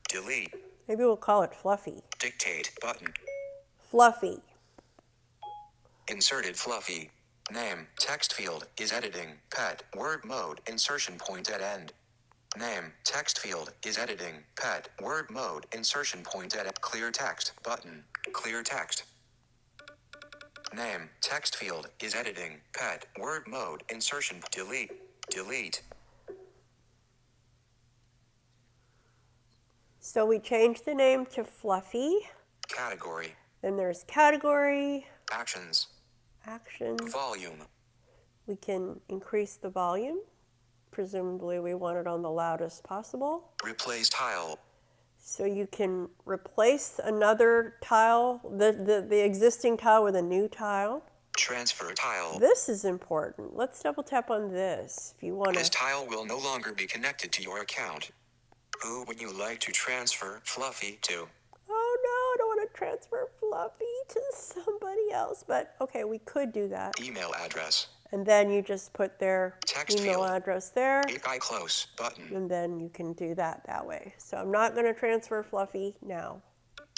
Delete. Maybe we'll call it Fluffy. Dictate button. Fluffy. Inserted Fluffy. Name. Text field is editing. Pet. Word mode. Insertion point at end. Name. Text field is editing. Pet. Word mode. Insertion point at clear text button. Clear text. Name. Text field is editing. Pet. Word mode. Insertion. Delete. Delete. So we changed the name to Fluffy. Category. Then there's category. Actions. Action. Volume. We can increase the volume. Presumably we want it on the loudest possible. Replace tile. So you can replace another tile, the existing tile with a new tile. Transfer tile. This is important. Let's double tap on this if you want to. This tile will no longer be connected to your account. Who would you like to transfer Fluffy to? Oh no, I don't want to transfer Fluffy to somebody else. But okay, we could do that. Email address. And then you just put their text email field. address there. API close button. And then you can do that way. So I'm not going to transfer Fluffy now.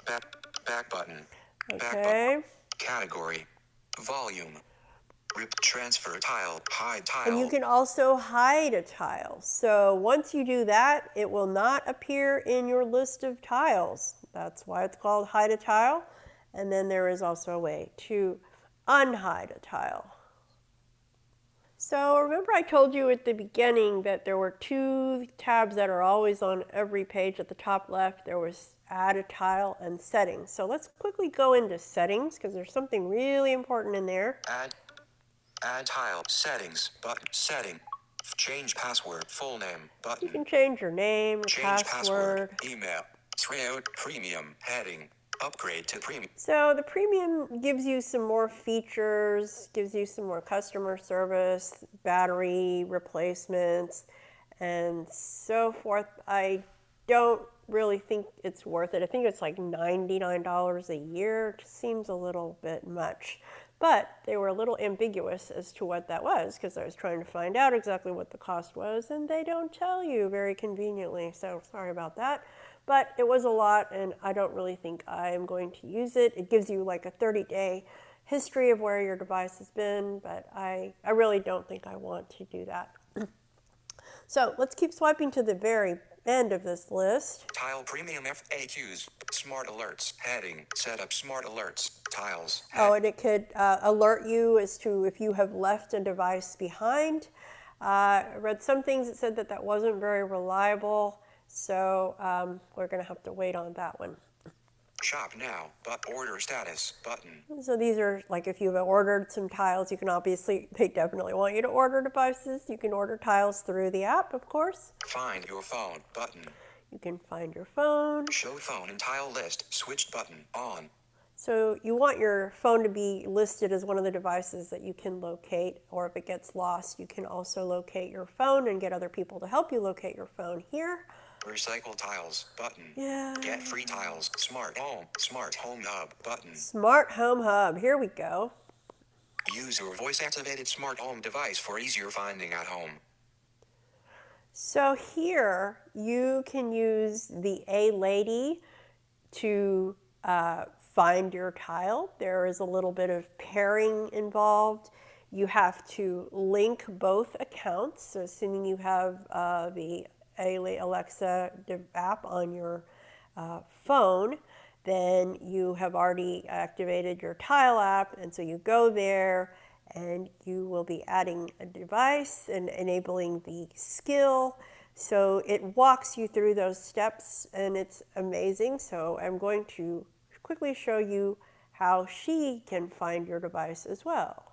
Back button. Okay. Back button. Category. Volume. Transfer tile. Hide tile. And you can also hide a tile. So once you do that, it will not appear in your list of tiles. That's why it's called hide a tile. And then there is also a way to unhide a tile. So remember I told you at the beginning that there were two tabs that are always on every page. At the top left, there was add a tile and settings. So let's quickly go into settings because there's something really important in there. Add tile. Settings button. Setting. Change password. Full name button. You can change your name, change password. Email. Sree premium heading. Upgrade to premium. So the premium gives you some more features, gives you some more customer service, battery replacements, and so forth. I don't really think it's worth it. I think it's like $99 a year. It just seems a little bit much. But they were a little ambiguous as to what that was because I was trying to find out exactly what the cost was, and they don't tell you very conveniently, so sorry about that. But it was a lot, and I don't really think I am going to use it. It gives you like a 30-day history of where your device has been, but I really don't think I want to do that. So let's keep swiping to the very end of this list. Tile premium FAQs, smart alerts, heading, set up smart alerts, tiles. Oh, and it could alert you as to if you have left a device behind. I read some things that said that that wasn't very reliable. So we're going to have to wait on that one. Shop now, but order status button. So these are like if you've ordered some tiles, you can obviously, they definitely want you to order devices. You can order tiles through the app, of course. Find your phone button. You can find your phone. Show phone and tile list switched button on. So you want your phone to be listed as one of the devices that you can locate, or if it gets lost, you can also locate your phone and get other people to help you locate your phone here. Recycle tiles button. Yeah. Get free tiles. Smart home hub button. Smart home hub. Here we go. Use your voice activated smart home device for easier finding at home. So here you can use the A Lady to find your tile. There is a little bit of pairing involved. You have to link both accounts. So assuming you have the Alexa app on your phone, then you have already activated your tile app, and so you go there and you will be adding a device and enabling the skill. So it walks you through those steps and it's amazing. So I'm going to quickly show you how she can find your device as well.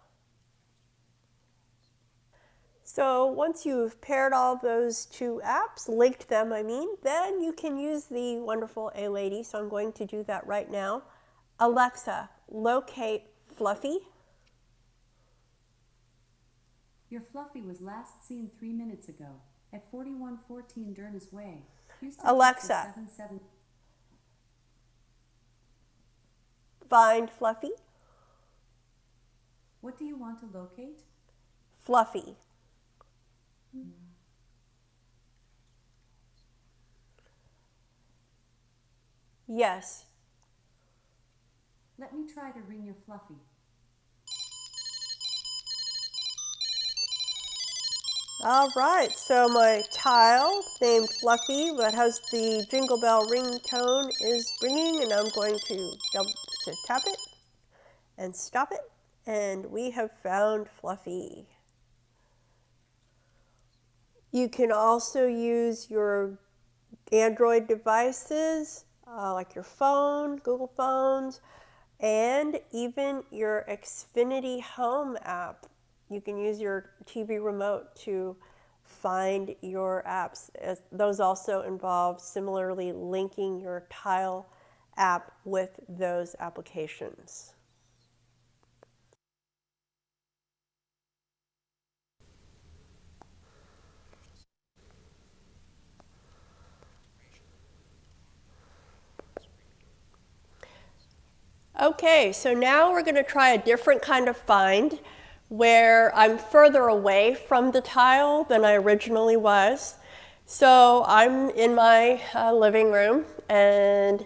So once you've paired all those two apps, linked them I mean, then you can use the wonderful A Lady. So I'm going to do that right now. Alexa, locate Fluffy. Your Fluffy was last seen 3 minutes ago at 4114 Durness Way, Houston, Alexa, 77. Find Fluffy. What do you want to locate? Fluffy. Yes. Let me try to ring your Fluffy. All right, so my tile named Fluffy that has the Jingle Bell ringtone is ringing, and I'm going to tap it and stop it, and we have found Fluffy. You can also use your Android devices, like your phone, Google phones, and even your Xfinity Home app. You can use your TV remote to find your apps. Those also involve similarly linking your tile app with those applications. Okay, so now we're going to try a different kind of find where I'm further away from the tile than I originally was. So I'm in my living room, and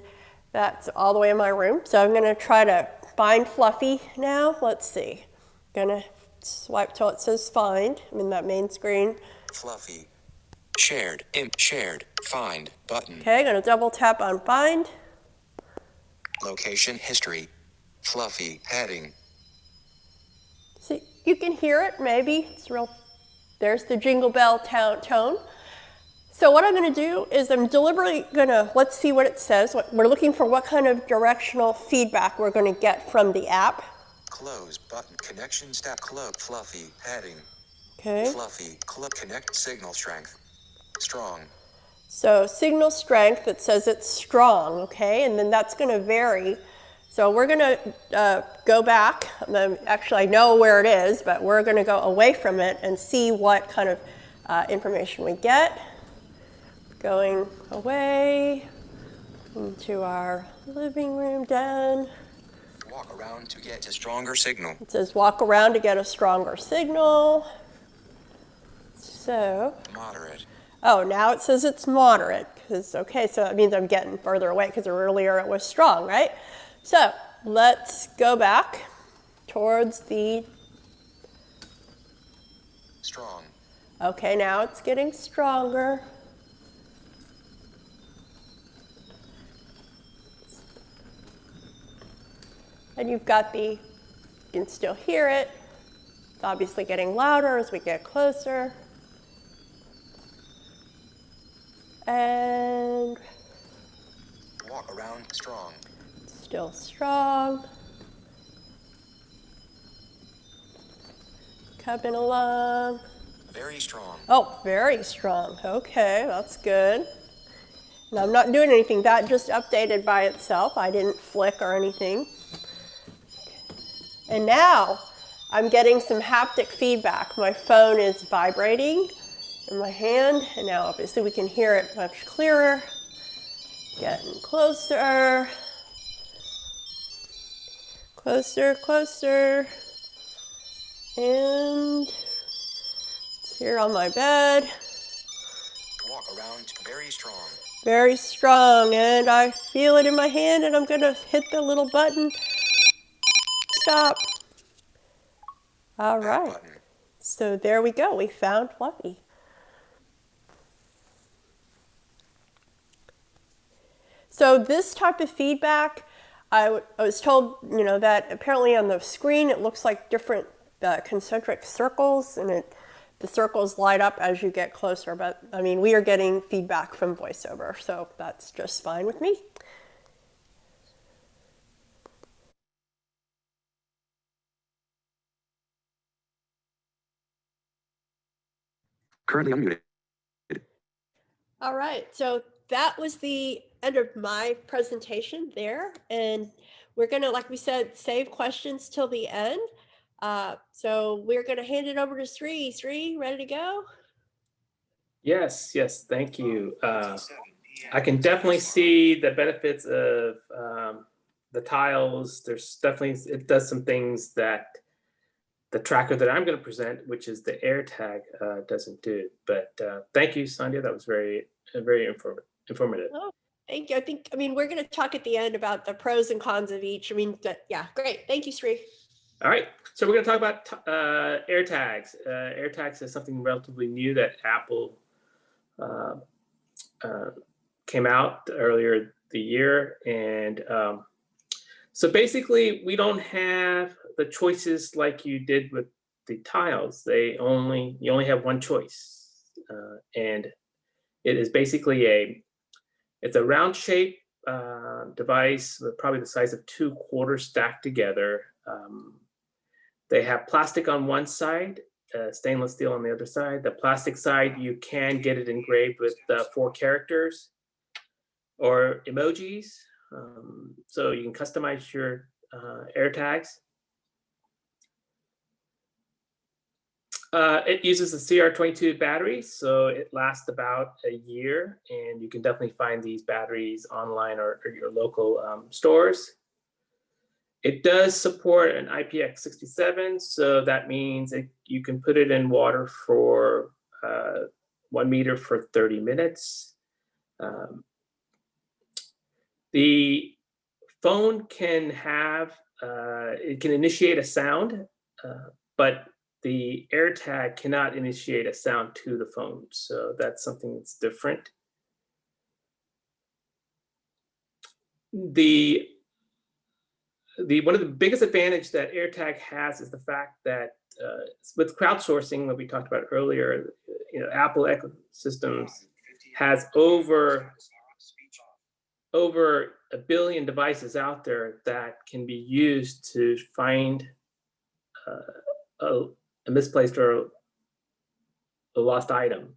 that's all the way in my room. So I'm going to try to find Fluffy now. Let's see. I'm going to swipe till it says find. I'm in that main screen. Fluffy. Shared, find button. Okay, I'm going to double tap on find. Location history. Fluffy heading. See, you can hear it, maybe. It's real. There's the Jingle Bell tone. So what I'm going to do is I'm deliberately going to, let's see what it says. We're looking for what kind of directional feedback we're going to get from the app. Close button. Connection step. Close. Fluffy heading. Okay. Fluffy. Connect signal strength. Strong. So signal strength, it says it's strong, okay? And then that's going to vary. So we're going to go back. Actually, I know where it is, but we're going to go away from it and see what kind of information we get. Going away into our living room, done. Walk around to get a stronger signal. It says walk around to get a stronger signal. So. Moderate. Oh, now it says it's moderate. Okay, so that means I'm getting further away because earlier it was strong, right? So let's go back towards the. Strong. Okay, now it's getting stronger. And you've got you can still hear it. It's obviously getting louder as we get closer. And walk around strong. Still strong. Coming along. Very strong. Oh, very strong. Okay, that's good. And I'm not doing anything. That just updated by itself. I didn't flick or anything. And now I'm getting some haptic feedback. My phone is vibrating in my hand, and now obviously we can hear it much clearer. Getting closer. Closer, closer. And it's here on my bed. Walk around. Very strong. Very strong, and I feel it in my hand, and I'm gonna hit the little button. Stop. All right. So there we go. We found Fluffy. So this type of feedback, I was told, that apparently on the screen it looks like different concentric circles, and the circles light up as you get closer. But I mean, we are getting feedback from VoiceOver, so that's just fine with me. Currently unmuted. All right, so that was the end of my presentation there, and we're gonna, like we said, save questions till the end. So we're gonna hand it over to Sree. Sree, ready to go? Yes, thank you. I can definitely see the benefits of the tiles. It does some things that the tracker that I'm going to present, which is the AirTag, doesn't do. But thank you, Sandhya. That was very informative. Oh, thank you. I mean, we're going to talk at the end about the pros and cons of each. I mean, yeah, great. Thank you, Sree. All right, so we're going to talk about AirTags. AirTags is something relatively new that Apple came out earlier the year, and so basically we don't have the choices like you did with the tiles. You only have one choice, and it is basically it's a round shape device with probably the size of 2 quarters stacked together. They have plastic on one side, stainless steel on the other side. The plastic side, you can get it engraved with 4 characters or emojis. So you can customize your AirTags. It uses a CR22 battery, so it lasts about a year, and you can definitely find these batteries online or your local stores. It does support an IPX67, so that means you can put it in water for 1 meter for 30 minutes. The phone can it can initiate a sound, but the AirTag cannot initiate a sound to the phone, so that's something that's different. One of the biggest advantage that AirTag has is the fact that with crowdsourcing that we talked about earlier, Apple ecosystems has over 1 billion devices out there that can be used to find a misplaced or a lost item.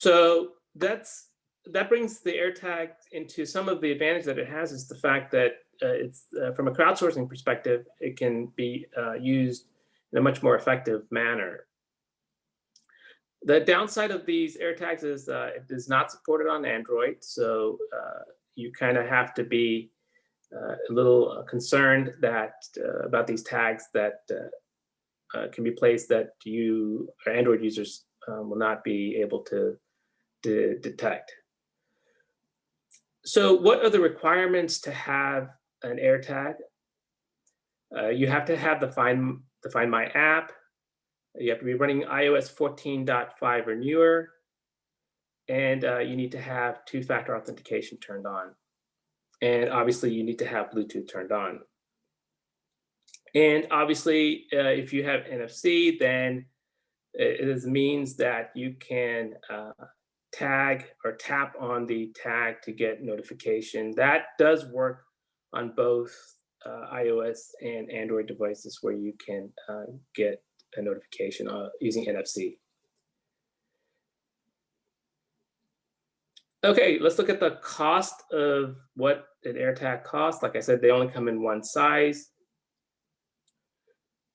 So that brings the AirTag into some of the advantage that it has is the fact that it's from a crowdsourcing perspective, it can be used in a much more effective manner. The downside of these AirTags is it is not supported on Android, so you kind of have to be a little concerned about these tags that can be placed that Android users will not be able to detect. So what are the requirements to have an AirTag? You have to have the Find My app. You have to be running iOS 14.5 or newer. And you need to have 2-factor authentication turned on. And obviously you need to have Bluetooth turned on. And obviously, if you have NFC, then it means that you can tag or tap on the tag to get notification. That does work on both iOS and Android devices where you can get a notification using NFC. Okay, let's look at the cost of what an AirTag costs. Like I said, they only come in one size.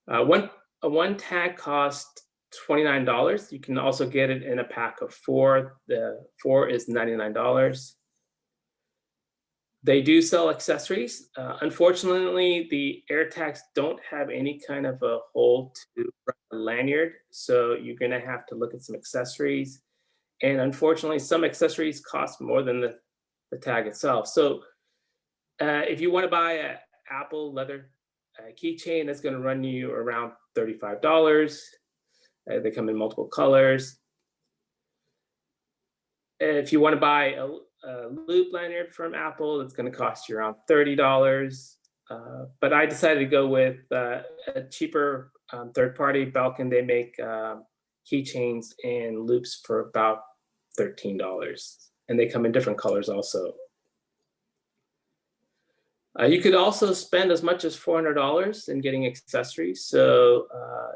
One tag costs $29. You can also get it in a pack of 4. The 4 is $99. They do sell accessories. Unfortunately, the AirTags don't have any kind of a hole to run a lanyard, so you're gonna have to look at some accessories. And unfortunately, some accessories cost more than the tag itself. So if you wanna buy an Apple leather keychain, that's gonna run you around $35. They come in multiple colors. If you wanna buy a loop lanyard from Apple, it's going to cost you around $30. But I decided to go with a cheaper third-party Belkin. They make keychains and loops for about $13, and they come in different colors also. You could also spend as much as $400 in getting accessories. So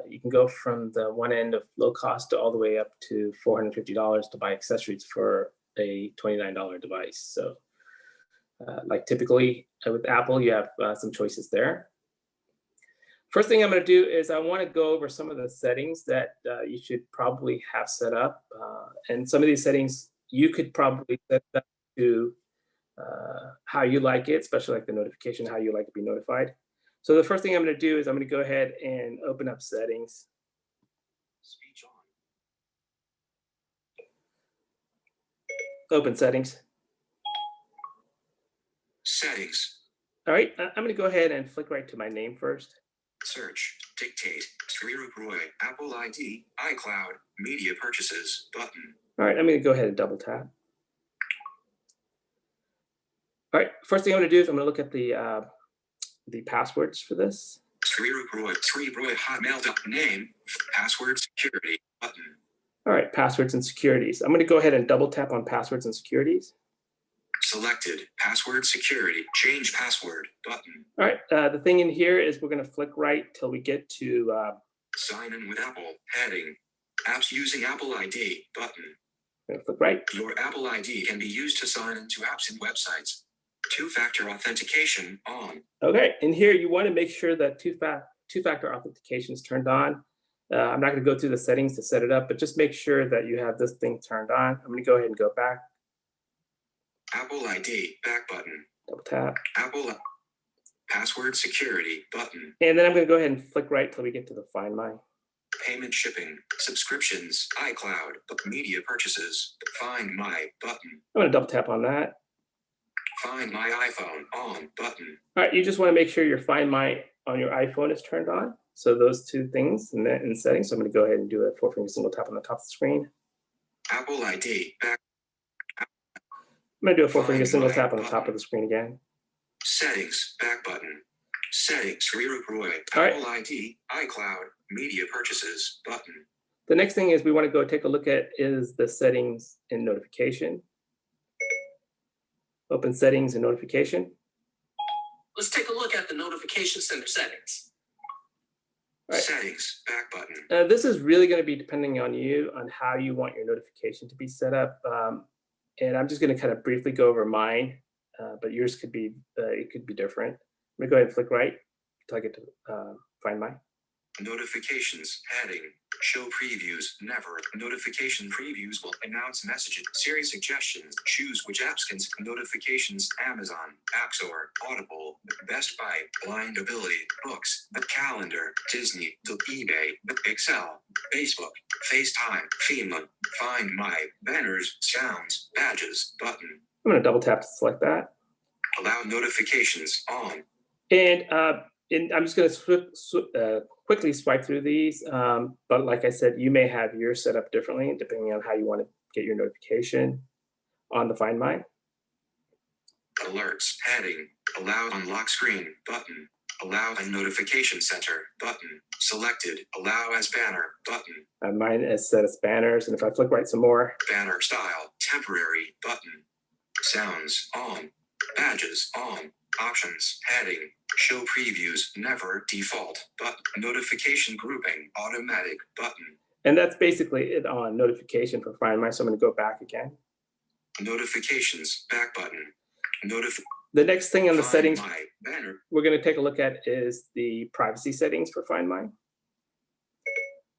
you can go from the one end of low cost all the way up to $450 to buy accessories for a $29 device. So like typically with Apple, you have some choices there. First thing I'm going to do is I want to go over some of the settings that you should probably have set up. And some of these settings you could probably set up to how you like it, especially like the notification, how you like to be notified. So the first thing I'm going to do is I'm going to go ahead and open up settings. Speech on. Open settings. Settings. All right, I'm going to go ahead and flick right to my name first. Search, dictate, Sree Roy, Apple ID, iCloud, media purchases, button. All right, I'm going to go ahead and double tap. All right, first thing I'm going to do is I'm going to look at the passwords for this. Sree Roy, hotmail.name, password security, button. All right, passwords and securities. I'm going to go ahead and double tap on passwords and securities. Selected, password security, change password, button. All right, the thing in here is we're going to flick right till we get to sign in with Apple, heading, apps using Apple ID, button. Flick right. Your Apple ID can be used to sign into apps and websites. Two-factor authentication on. Okay, in here you want to make sure that two-factor authentication is turned on. I'm not going to go through the settings to set it up, but just make sure that you have this thing turned on. I'm going to go ahead and go back. Apple ID, back button. Double tap. Apple password security, button. And then I'm going to go ahead and flick right till we get to the Find My. Payment shipping, subscriptions, iCloud, media purchases, Find My, button. I'm going to double tap on that. Find My iPhone, on, button. All right, you just want to make sure your Find My on your iPhone is turned on. So those two things in settings. So I'm going to go ahead and do a 4-finger single tap on the top of the screen. Apple ID, back. I'm going to do a 4-finger single tap on the top of the screen again. Settings, back button. Settings, Sree Roy, Apple ID, iCloud, media purchases, button. The next thing is we want to go take a look at is the settings and notification. Open settings and notification. Let's take a look at the notification center settings. Right. Settings, back button. This is really going to be depending on you on how you want your notification to be set up. And I'm just going to kind of briefly go over mine, but yours could be, it could be different. I'm going to go ahead and flick right until I get to Find My. Notifications, heading, show previews, never. Notification previews will announce messages, Siri suggestions, choose which apps can notifications, Amazon, App Store, Audible, Best Buy, Blind Ability, Books, the Calendar, Disney, the eBay, Excel, Facebook, FaceTime, FEMA, Find My, banners, sounds, badges, button. I'm going to double tap to select that. Allow notifications on. And I'm just going to quickly swipe through these. But like I said, you may have yours set up differently depending on how you want to get your notification on the Find My. Alerts, heading, allow on lock screen, button, allow a notification center, button, selected, allow as banner, button. Mine is set as banners. And if I flick right some more. Banner style, temporary, button, sounds, on, badges, on, Options, heading, show previews, never, default, button, notification grouping, automatic, button. And that's basically it on notification for Find My. So I'm going to go back again. Notifications, back button. The next thing on the Find settings My banner. we're going to take a look at is the privacy settings for Find My.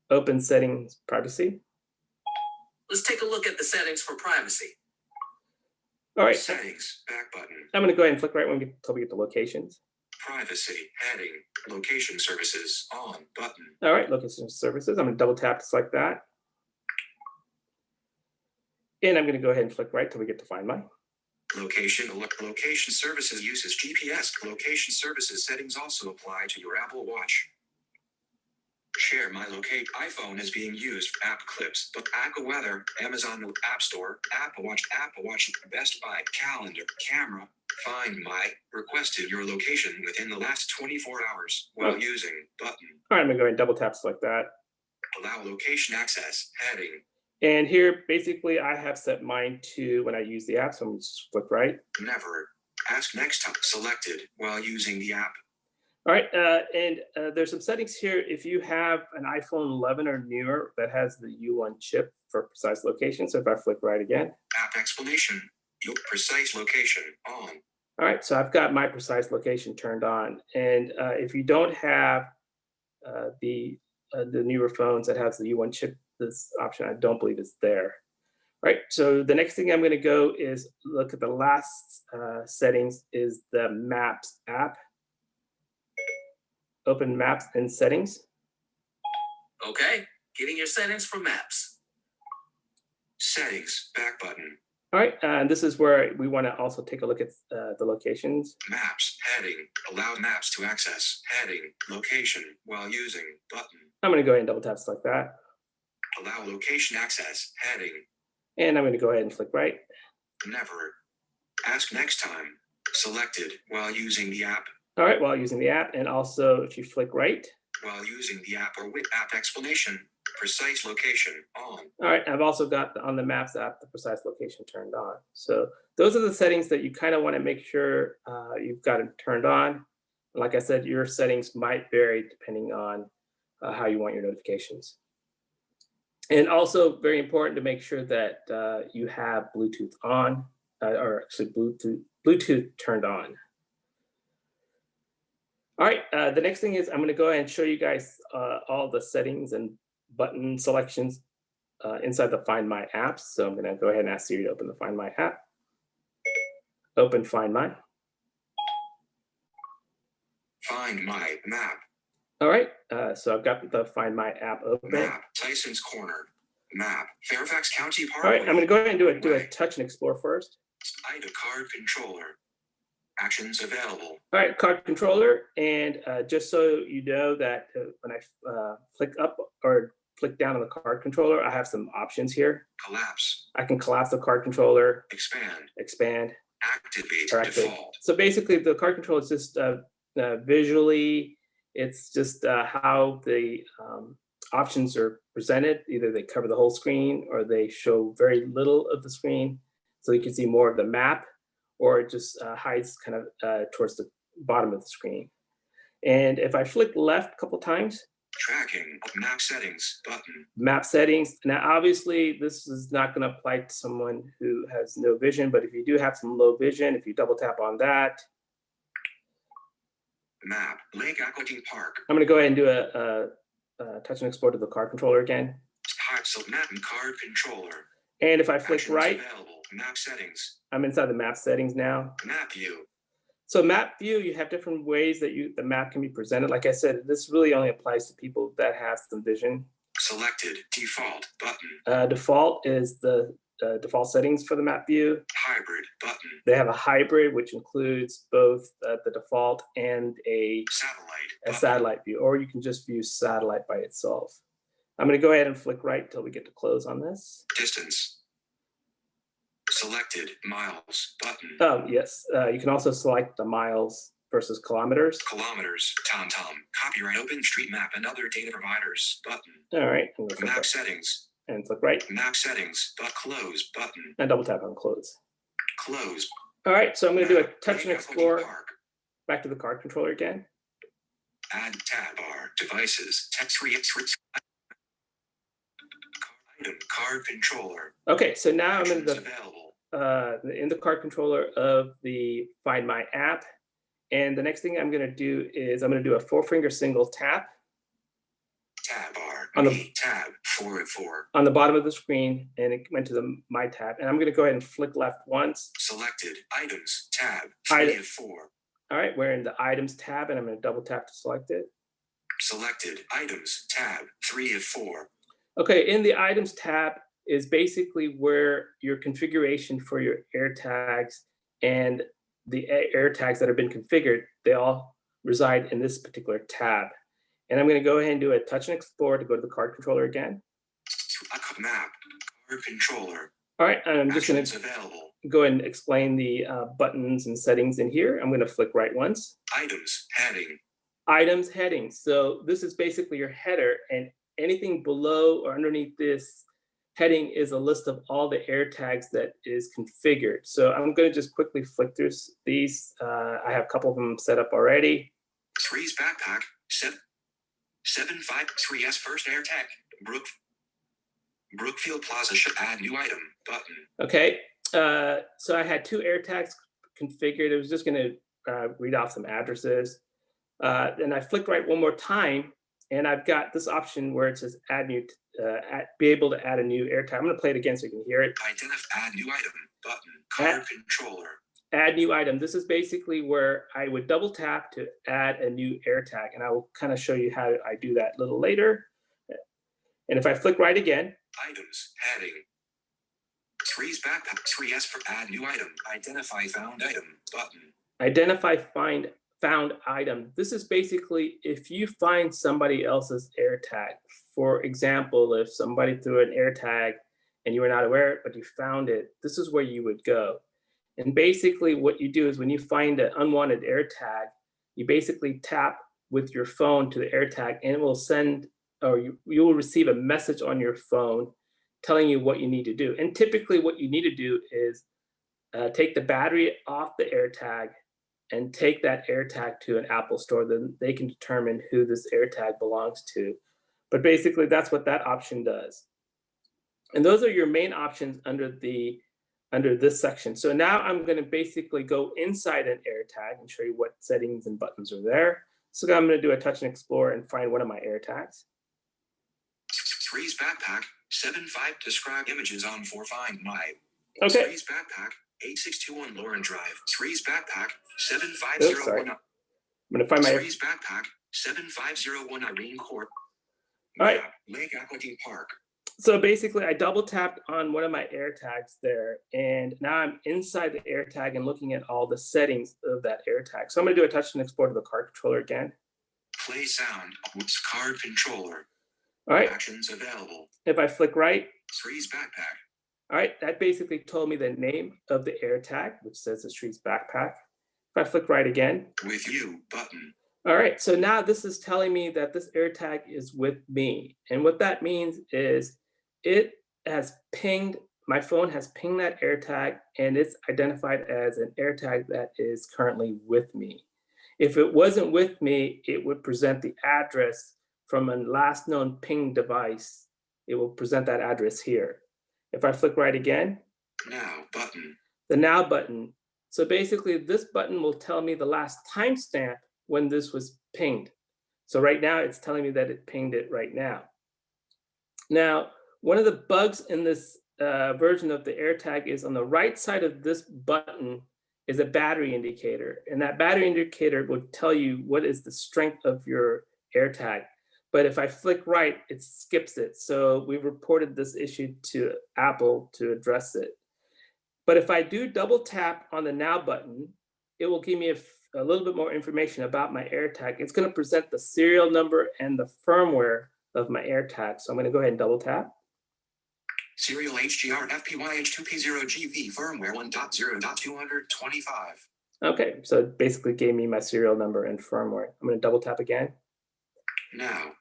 Open settings, privacy. Let's take a look at the settings for privacy. All right. Settings, back button. I'm going to go ahead and flick right when we get to locations. Privacy, heading, location services, on, button. All right, location services. I'm going to double tap just like that. And I'm going to go ahead and flick right till we get to Find My. Location services uses GPS. Location services settings also apply to your Apple Watch. Share my locate. iPhone is being used for app clips, but Apple Weather, Amazon App Store, Apple Watch, Best Buy, Calendar, Camera, Find My, requested your location within the last 24 hours while using button. All right, I'm going to go ahead and double tap select that. Allow location access, heading. And here, basically, I have set mine to when I use the app, so I'm going to just flick right. Never. Ask next time selected while using the app. All right, and there's some settings here. If you have an iPhone 11 or newer that has the U1 chip for precise location. So if I flick right again. App explanation, your precise location on. All right, so I've got my precise location turned on. And if you don't have the newer phones that has the U1 chip, this option, I don't believe is there. All right, so the next thing I'm going to go is look at the last settings is the Maps app. Open Maps and Settings. Okay, getting your settings for Maps. Settings, back button. All right, and this is where we want to also take a look at the locations. Maps, heading, allow maps to access, heading, location, while using, button. I'm going to go ahead and double tap like that. Allow location access, heading. And I'm going to go ahead and flick right. Never. Ask next time. Selected while using the app. All right, while using the app. And also if you flick right. While using the app or with app explanation, precise location on. All right, I've also got on the Maps app, the precise location turned on. So those are the settings that you kind of want to make sure you've got it turned on. Like I said, your settings might vary depending on how you want your notifications. And also very important to make sure that you have Bluetooth on, or actually Bluetooth turned on. All right, the next thing is I'm going to go ahead and show you guys all the settings and button selections inside the Find My apps. So I'm going to go ahead and ask Siri to open the Find My app. Open Find My. Find My map. All right, so I've got the Find My app open. Map, Tyson's Corner. Map, Fairfax County Park. All right, I'm going to go ahead and do a touch and explore first. Ida card controller. Actions available. All right, card controller, and just so you know that when I flick up or flick down on the card controller, I have some options here. Collapse. I can collapse the card controller. Expand. Activate. Default. So basically, the card controller is just visually, it's just how the options are presented. Either they cover the whole screen or they show very little of the screen, so you can see more of the map, or it just hides kind of towards the bottom of the screen. And if I flick left a couple times. Tracking, map settings, button. Map settings. Now, obviously, this is not going to apply to someone who has no vision, but if you do have some low vision, if you double tap on that. Map, Lake Aquitaine Park. I'm going to go ahead and do a touch and explore to the card controller again. So map and card controller. And if I flick Actions right. Available. Map settings. I'm inside the map settings now. Map view. So map view, you have different ways that the map can be presented. Like I said, this really only applies to people that have some vision. Selected, default, button. Default is the default settings for the map view. Hybrid, button. They have a hybrid, which includes both the default and a satellite view, or you can just view satellite by itself. I'm going to go ahead and flick right until we get to close on this. Distance. Selected, miles, button. Oh, yes. You can also select the miles versus kilometers. Kilometers, TomTom, copyright OpenStreetMap and other data providers, button. All right. Map settings. And flick right. Map settings, but close, button. And double tap on close. Close. All right, so I'm going to do a touch and explore. back to the card controller again. Add tab bar, devices, text item, card controller. Okay, so now I'm in Actions the available. in the card controller of the Find My app. And the next thing I'm gonna do is I'm gonna do a 4-finger single tap. Tab bar, On the- me, tab, 4 of 4. On the bottom of the screen, and it went to the My tab. And I'm gonna go ahead and flick left once. Selected, items, tab, 3 of 4. All right, we're in the items tab, and I'm gonna double tap to select it. Selected, items, tab, 3 of 4. Okay, in the items tab is basically where your configuration for your AirTags and the AirTags that have been configured, they all reside in this particular tab. And I'm gonna go ahead and do a touch and explore to go to the card controller again. Map, card controller. All right, and I'm just gonna Actions available. go ahead and explain the buttons and settings in here. I'm gonna flick right once. Items, heading. Items heading. So this is basically your header, and anything below or underneath this heading is a list of all the AirTags that is configured. So I'm going to just quickly flick through these. I have a couple of them set up already. Sree's backpack, 753S first AirTag, Brookfield Plaza should add new item button. Okay, so I had 2 AirTags configured. I was just going to read off some addresses. Then I flick right one more time, and I've got this option where it says add new, be able to add a new AirTag. I'm going to play it again so you can hear it. Add new item button, card controller. Add new item. This is basically where I would double tap to add a new AirTag, and I will kind of show you how I do that a little later. And if I flick right again. Items, heading. Sree's backpack, 3S for add new item, identify found item button. Identify found item. This is basically if you find somebody else's AirTag. For example, if somebody threw an AirTag and you were not aware, but you found it, this is where you would go. And basically what you do is when you find an unwanted AirTag, you basically tap with your phone to the AirTag and it will send, or you will receive a message on your phone telling you what you need to do. And typically what you need to do is take the battery off the AirTag and take that AirTag to an Apple store. Then they can determine who this AirTag belongs to. But basically that's what that option does. And those are your main options under this section. So now I'm going to basically go inside an AirTag and show you what settings and buttons are there. So I'm going to do a touch and explore and find one of my AirTags. Sree's backpack, 7.5 describe images on 4 find my. Okay. Sree's backpack, 8621 Lauren Drive. Sree's backpack, Oops, 7501. I'm going to find my. Sree's backpack, 7501 Irene Court. All right. Lake Equity Park. So basically I double tapped on one of my AirTags there, and now I'm inside the AirTag and looking at all the settings of that AirTag. So I'm going to do a touch and explore to the card controller again. Play sound, card controller. All right. Actions available. If I flick right. Sree's backpack. All right, that basically told me the name of the AirTag, which says the Sree's backpack. If I flick right again. With you button. All right, so now this is telling me that this AirTag is with me. And what that means is it has pinged, my phone has pinged that AirTag and it's identified as an AirTag that is currently with me. If it wasn't with me, it would present the address from a last known ping device. It will present that address here. If I flick right again. Now button. The now button. So basically this button will tell me the last timestamp when this was pinged. So right now it's telling me that it pinged it right now. Now, one of the bugs in this version of the AirTag is on the right side of this button is a battery indicator. And that battery indicator will tell you what is the strength of your AirTag. But if I flick right, it skips it. So we reported this issue to Apple to address it. But if I do double tap on the now button, it will give me a little bit more information about my AirTag. It's going to present the serial number and the firmware of my AirTag. So I'm going to go ahead and double tap. Serial HGR FPYH2P0GV firmware 1.0.225. Okay, so it basically gave me my serial number and firmware. I'm going to double tap again. Now.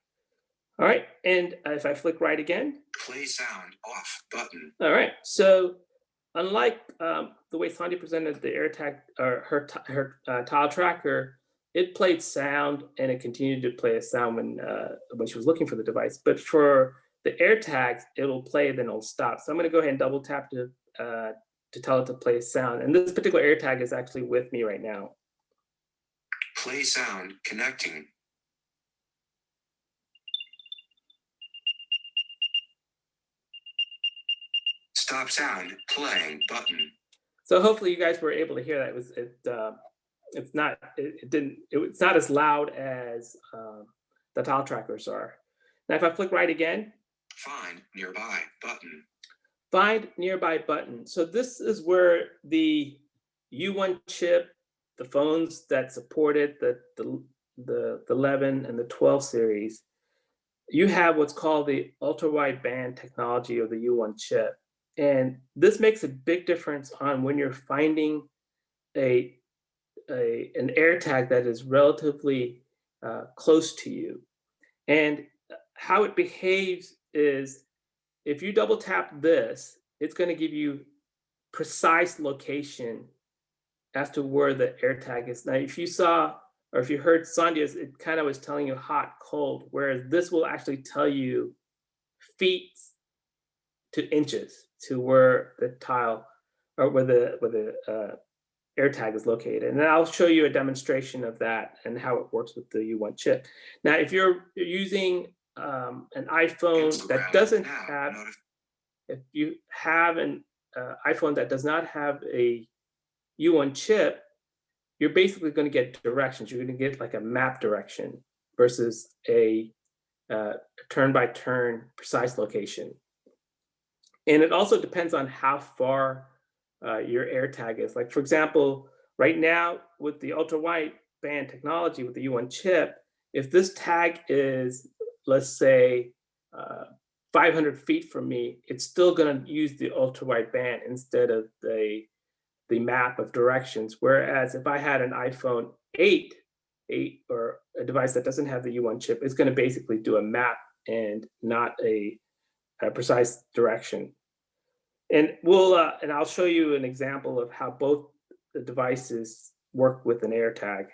All right, and if I flick right again. Play sound off button. All right, so unlike the way Sandhya presented the AirTag or her tile tracker, it played sound and it continued to play a sound when she was looking for the device. But for the AirTags, it'll play, then it'll stop. So I'm going to go ahead and double tap to tell it to play sound. And this particular AirTag is actually with me right now. Play sound connecting. Stop sound playing button. So hopefully you guys were able to hear that. It's not as loud as the tile trackers are. Now if I flick right again. Find nearby button. Find nearby button. So this is where the U1 chip, the phones that supported the 11 and the 12 series, you have what's called the ultra-wideband technology of the U1 chip. And this makes a big difference on when you're finding an AirTag that is relatively close to you. And how it behaves is if you double tap this, it's going to give you precise location as to where the AirTag is. Now, if you saw or if you heard Sandhya's, it kind of was telling you hot, cold, whereas this will actually tell you feet to inches to where the tile or where the AirTag is located. And then I'll show you a demonstration of that and how it works with the U1 chip. Now, if you're using an iPhone that doesn't have, if you have an iPhone that does not have a U1 chip, you're basically going to get directions. You're going to get like a map direction versus a turn-by-turn precise location. And it also depends on how far your AirTag is. Like for example, right now with the ultra-wideband technology with the U1 chip, if this tag is, let's say, 500 feet from me, it's still going to use the ultra-wideband instead of the map of directions. Whereas if I had an iPhone 8 or a device that doesn't have the U1 chip, it's going to basically do a map and not a precise direction. And I'll show you an example of how both the devices work with an AirTag.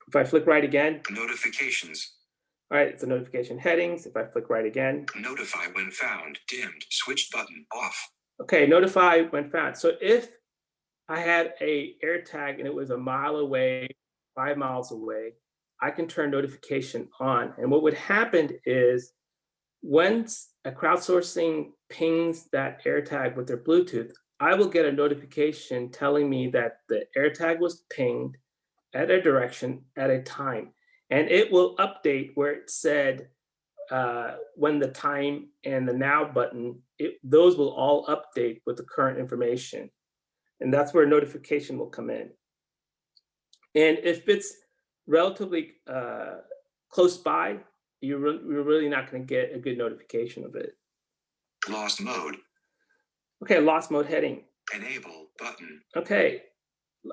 If I flick right again. Notifications. All right, it's a notification headings. If I flick right again. Notify when found, dimmed, switched button, off. Okay, notify when found. So if I had a AirTag and it was a mile away, 5 miles away, I can turn notification on. And what would happen is once a crowdsourcing pings that AirTag with their Bluetooth, I will get a notification telling me that the AirTag was pinged at a direction at a time. And it will update where it said when the time and the now button, those will all update with the current information. And that's where notification will come in. And if it's relatively close by, you're really not going to get a good notification of it. Lost mode. Okay, lost mode heading. Enable button. Okay,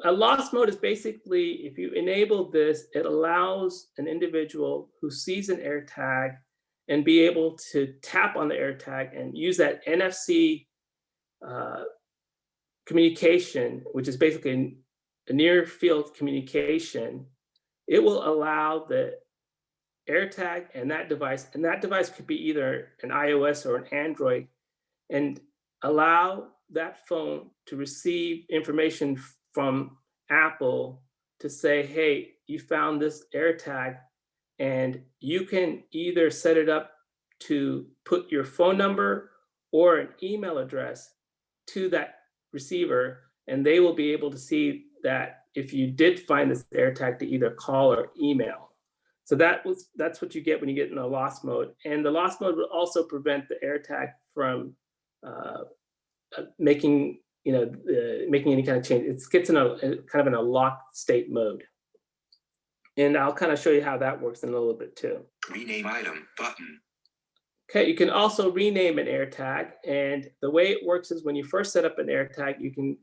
a lost mode is basically, if you enable this, it allows an individual who sees an AirTag and be able to tap on the AirTag and use that NFC communication, which is basically a near field communication. It will allow the AirTag and that device could be either an iOS or an Android, and allow that phone to receive information from Apple to say, hey, you found this AirTag, and you can either set it up to put your phone number or an email address to that receiver, and they will be able to see that if you did find this AirTag to either call or email. So that's what you get when you get in a lost mode. And the lost mode will also prevent the AirTag from making any kind of change. It gets in a kind of in a locked state mode. And I'll kind of show you how that works in a little bit too. Rename item button. Okay, you can also rename an AirTag. And the way it works is when you first set up an AirTag, you can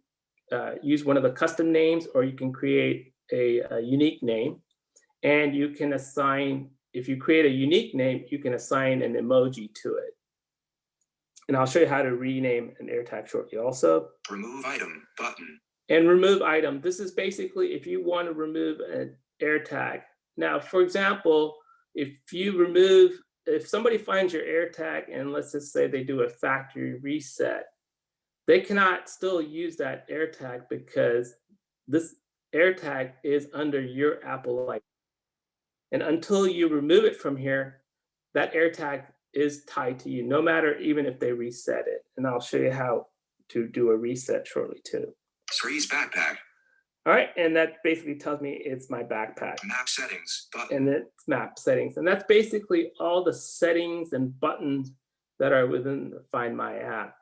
use one of the custom names, or you can create a unique name. And you can assign, if you create a unique name, you can assign an emoji to it. And I'll show you how to rename an AirTag shortly also. Remove item button. And remove item. This is basically if you want to remove an AirTag. Now, for example, if somebody finds your AirTag and let's just say they do a factory reset, they cannot still use that AirTag because this AirTag is under your Apple license. And until you remove it from here, that AirTag is tied to you, no matter even if they reset it. And I'll show you how to do a reset shortly too. Sree's backpack. All right, and that basically tells me it's my backpack. Map settings button. And it's map settings. And that's basically all the settings and buttons that are within the Find My app.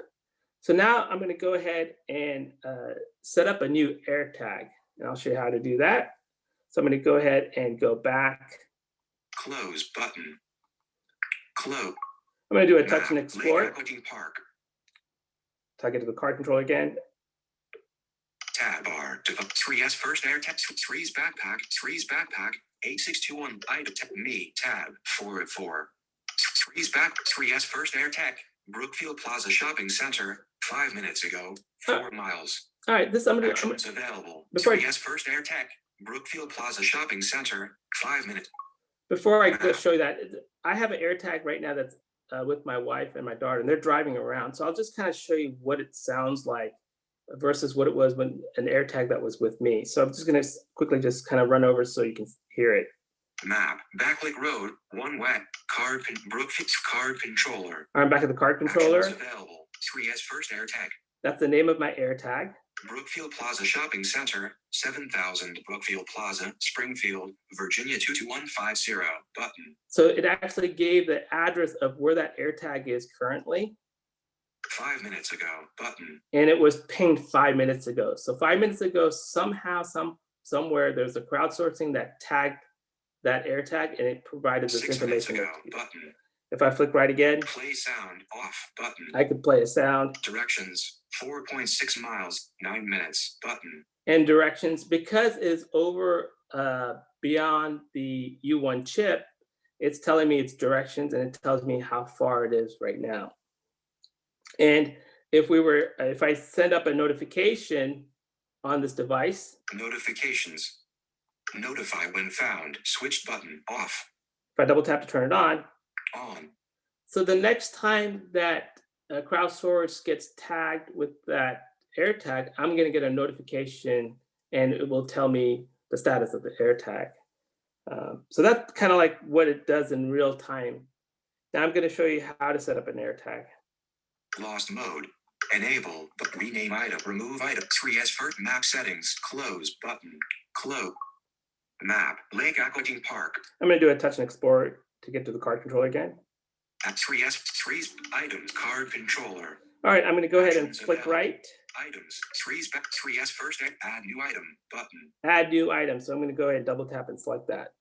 So now I'm gonna go ahead and set up a new AirTag. And I'll show you how to do that. So I'm gonna go ahead and go back. Close button. Close. I'm gonna do a touch and explore. Lake Equity Park. So I get to the card controller again. Tab bar. Sree's first AirTag. Sree's backpack. 8621. Item. Me. Tab. 404. Sree's first AirTag. Brookfield Plaza Shopping Center. 5 minutes ago. 4 miles. All right. This I'm gonna. Actions available. Sree's first AirTag. Brookfield Plaza Shopping Center. 5 minutes. Before I go show you that, I have an AirTag right now that's with my wife and my daughter, and they're driving around. So I'll just kind of show you what it sounds like versus what it was when an AirTag that was with me. So I'm just going to quickly just kind of run over so you can hear it. Map, Backlick Road, 1 wet, Brookfield card controller. I'm back at the card controller. Actions available. Sree's first AirTag. That's the name of my AirTag. Brookfield Plaza Shopping Center, 7000 Brookfield Plaza, Springfield, Virginia 22150, button. So it actually gave the address of where that AirTag is currently. 5 minutes ago, button. And it was pinged 5 minutes ago. So 5 minutes ago, somehow, somewhere, there's a crowdsourcing that tagged that AirTag and it provided this 6 information. minutes ago, button. If I flick right again, play sound off button. I could play a sound. Directions 4.6 miles, 9 minutes button. And directions, because it's over beyond the U1 chip, it's telling me its directions and it tells me how far it is right now. And if I send up a notification on this device. Notifications. Notify when found. Switched button off. If I double tap to turn it on. On. So the next time that crowdsource gets tagged with that AirTag, I'm going to get a notification and it will tell me the status of the AirTag. So that's kind of like what it does in real time. Now I'm going to show you how to set up an AirTag. Lost mode. Enable, but rename item, remove item. 3S first map settings, close button, close. Map, Lake Aquitaine Park. I'm going to do a touch and explore to get to the card controller again. At 3's items, card controller. All right, I'm going to go ahead and flick right. Items, 3S first, add new item button. Add new item. So I'm going to go ahead and double tap and select that.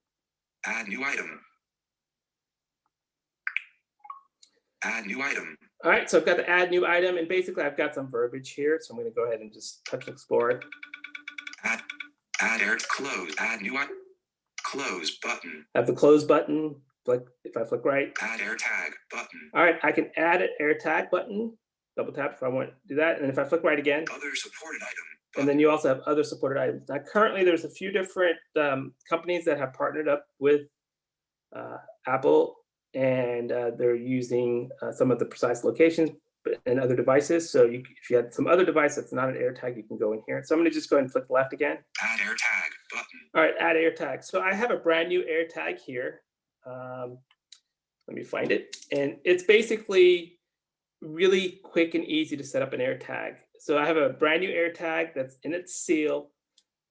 Add new item. Add new item. All right, so I've got the add new item, and basically I've got some verbiage here. So I'm going to go ahead and just touch and explore it. Add air close. Add new item. Close button. I have the close button. If I flick right. Add AirTag button. All right, I can add an AirTag button. Double tap if I want to do that, and if I flick right again. Other supported item. And then you also have other supported items. Now, currently, there's a few different companies that have partnered up with Apple, and they're using some of the precise locations and other devices. So if you had some other device that's not an AirTag, you can go in here. So I'm going to just go ahead and flick left again. Add AirTag button. All right, add AirTag. So I have a brand new AirTag here. Let me find it. And it's basically really quick and easy to set up an AirTag. So I have a brand new AirTag that's in its seal.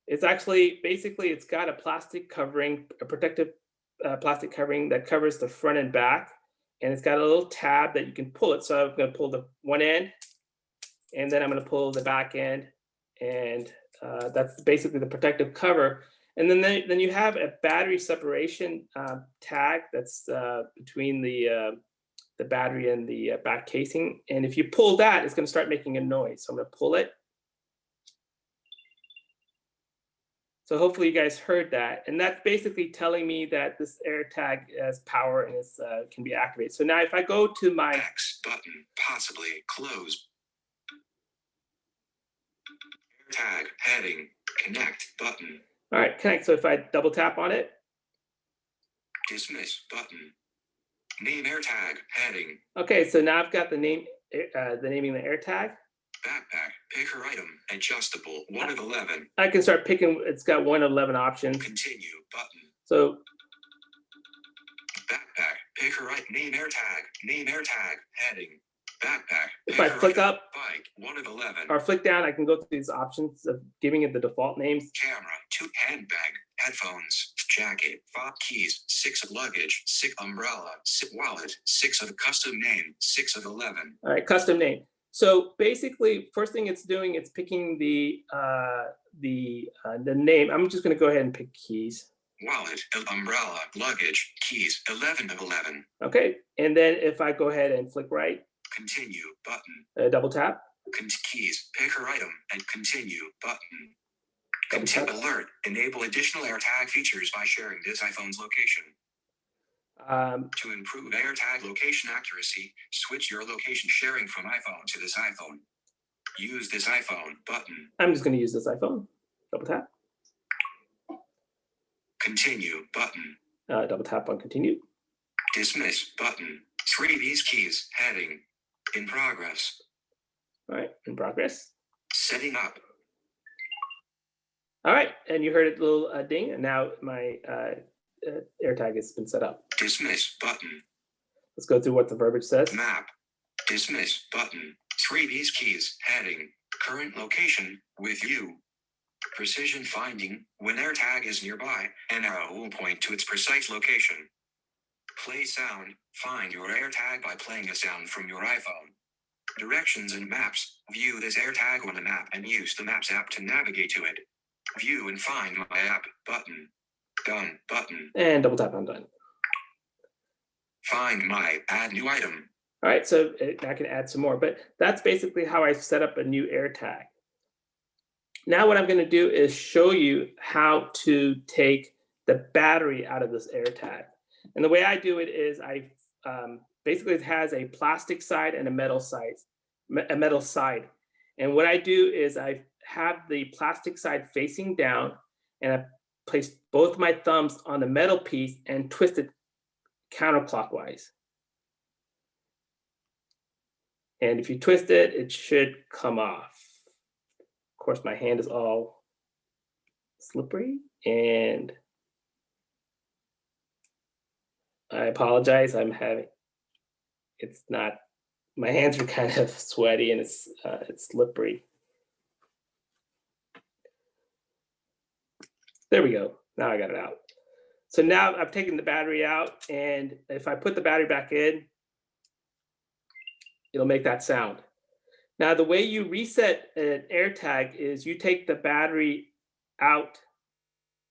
It's actually, basically, it's got a plastic covering, a protective plastic covering that covers the front and back. And it's got a little tab that you can pull it. So I'm going to pull the one end, and then I'm going to pull the back end. And that's basically the protective cover. And then you have a battery separation tag that's between the battery and the back casing. And if you pull that, it's going to start making a noise. So I'm going to pull it. So hopefully you guys heard that. And that's basically telling me that this AirTag has power and is, can be activated. So now if I go to my X button, possibly close. AirTag heading, connect button, all right, connect. So if I double tap on it, dismiss button, name AirTag heading, okay, so now I've got the name, the naming the AirTag. backpack, picker item, adjustable, 1 of 11. I can start picking, it's got 1 of 11 options. Continue button. So backpack, picker item, name AirTag, heading, backpack. If I flick item, up bike, 1 of 11. or flick down, I can go through these options of giving it the default names. Camera, 2 handbag, headphones, jacket, 5 keys, 6 of luggage, 6 umbrella, 6 wallet, 6 of custom name, 6 of 11. All right, custom name. So basically, first thing it's doing, it's picking the name. I'm just going to go ahead and pick keys. Wallet, umbrella, luggage, keys, 11 of 11. Okay, and then if I go ahead and flick right, Continue button. Double tap. Keys, picker item, and continue button. Alert, enable additional AirTag features by sharing this iPhone's location. To improve AirTag location accuracy, switch your location sharing from iPhone to this iPhone. Use this iPhone button. I'm just going to use this iPhone. Double tap. Continue button. Double tap on continue. Dismiss button. 3 these keys, heading, in progress. All right, in progress. Setting up. All right, and you heard a little ding, and now my AirTag has been set up. Dismiss button. Let's go through what the verbiage says. Map. Dismiss button. 3 these keys, heading, current location, with you. Precision finding, when AirTag is nearby, an arrow will point to its precise location. Play sound, find your AirTag by playing a sound from your iPhone. Directions and maps, view this AirTag on a map and use the Maps app to navigate to it. View and find my app button. Done button. And double tap on done. Find my add new item. All right, so I can add some more, but that's basically how I set up a new AirTag. Now what I'm going to do is show you how to take the battery out of this AirTag. And the way I do it is I basically it has a plastic side and a metal side. And what I do is I have the plastic side facing down and I place both my thumbs on the metal piece and twist it counterclockwise. And if you twist it, it should come off. Of course, my hand is all slippery and I apologize. It's not, my hands are kind of sweaty and it's slippery. There we go. Now I got it out. So now I've taken the battery out, and if I put the battery back in, it'll make that sound. Now, the way you reset an AirTag is you take the battery out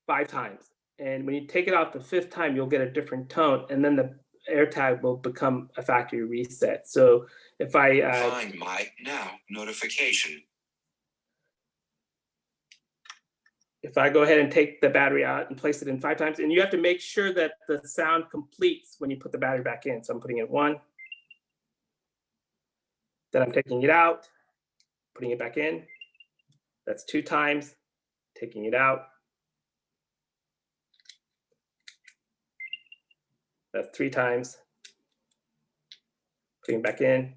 5 times. And when you take it out the 5th time, you'll get a different tone. And then the AirTag will become a factory reset. So if I find my now notification. If I go ahead and take the battery out and place it in 5 times, and you have to make sure that the sound completes when you put the battery back in. So I'm putting it 1. Then I'm taking it out, putting it back in. That's 2 times, taking it out. That's 3 times, putting it back in.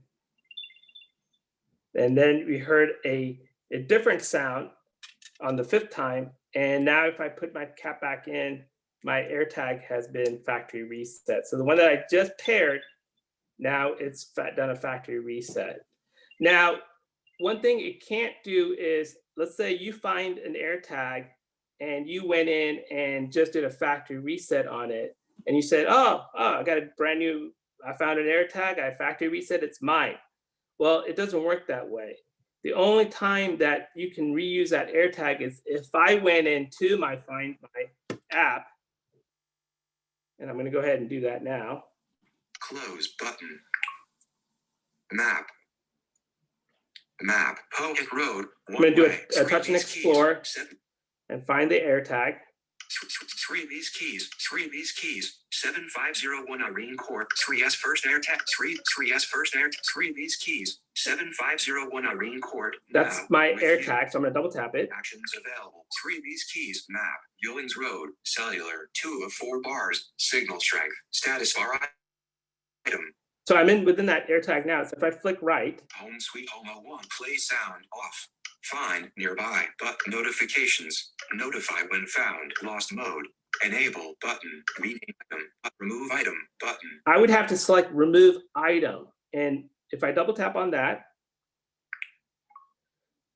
And then we heard a different sound on the 5th time. And now if I put my cap back in, my AirTag has been factory reset. So the one that I just paired, now it's done a factory reset. Now, one thing it can't do is, let's say you find an AirTag and you went in and just did a factory reset on it. And you said, oh, I got a brand new, I found an AirTag, I factory reset, it's mine. Well, it doesn't work that way. The only time that you can reuse that AirTag is if I went into my Find My app, and I'm going to go ahead and do that now. Close button. Map. Map. Pocket Road. I'm going to do a touch and explore. and find the AirTag. Sree's keys. 7501 Irene Court. Sree's first AirTag. Sree's first AirTag. Sree's keys. 7501 Irene Court. That's Now, my with AirTag, so I'm gonna double tap it. Actions available. Sree's keys. Map. Ewings Road. Cellular. 2 of 4 bars. Signal strength. Status bar item. So I'm in within that AirTag now. So if I flick right. Home Sweet Home 01. Play sound off. Find nearby, but notifications. Notify when found. Lost mode. Enable button. Rename item. Remove item button. I would have to select remove item. And if I double tap on that.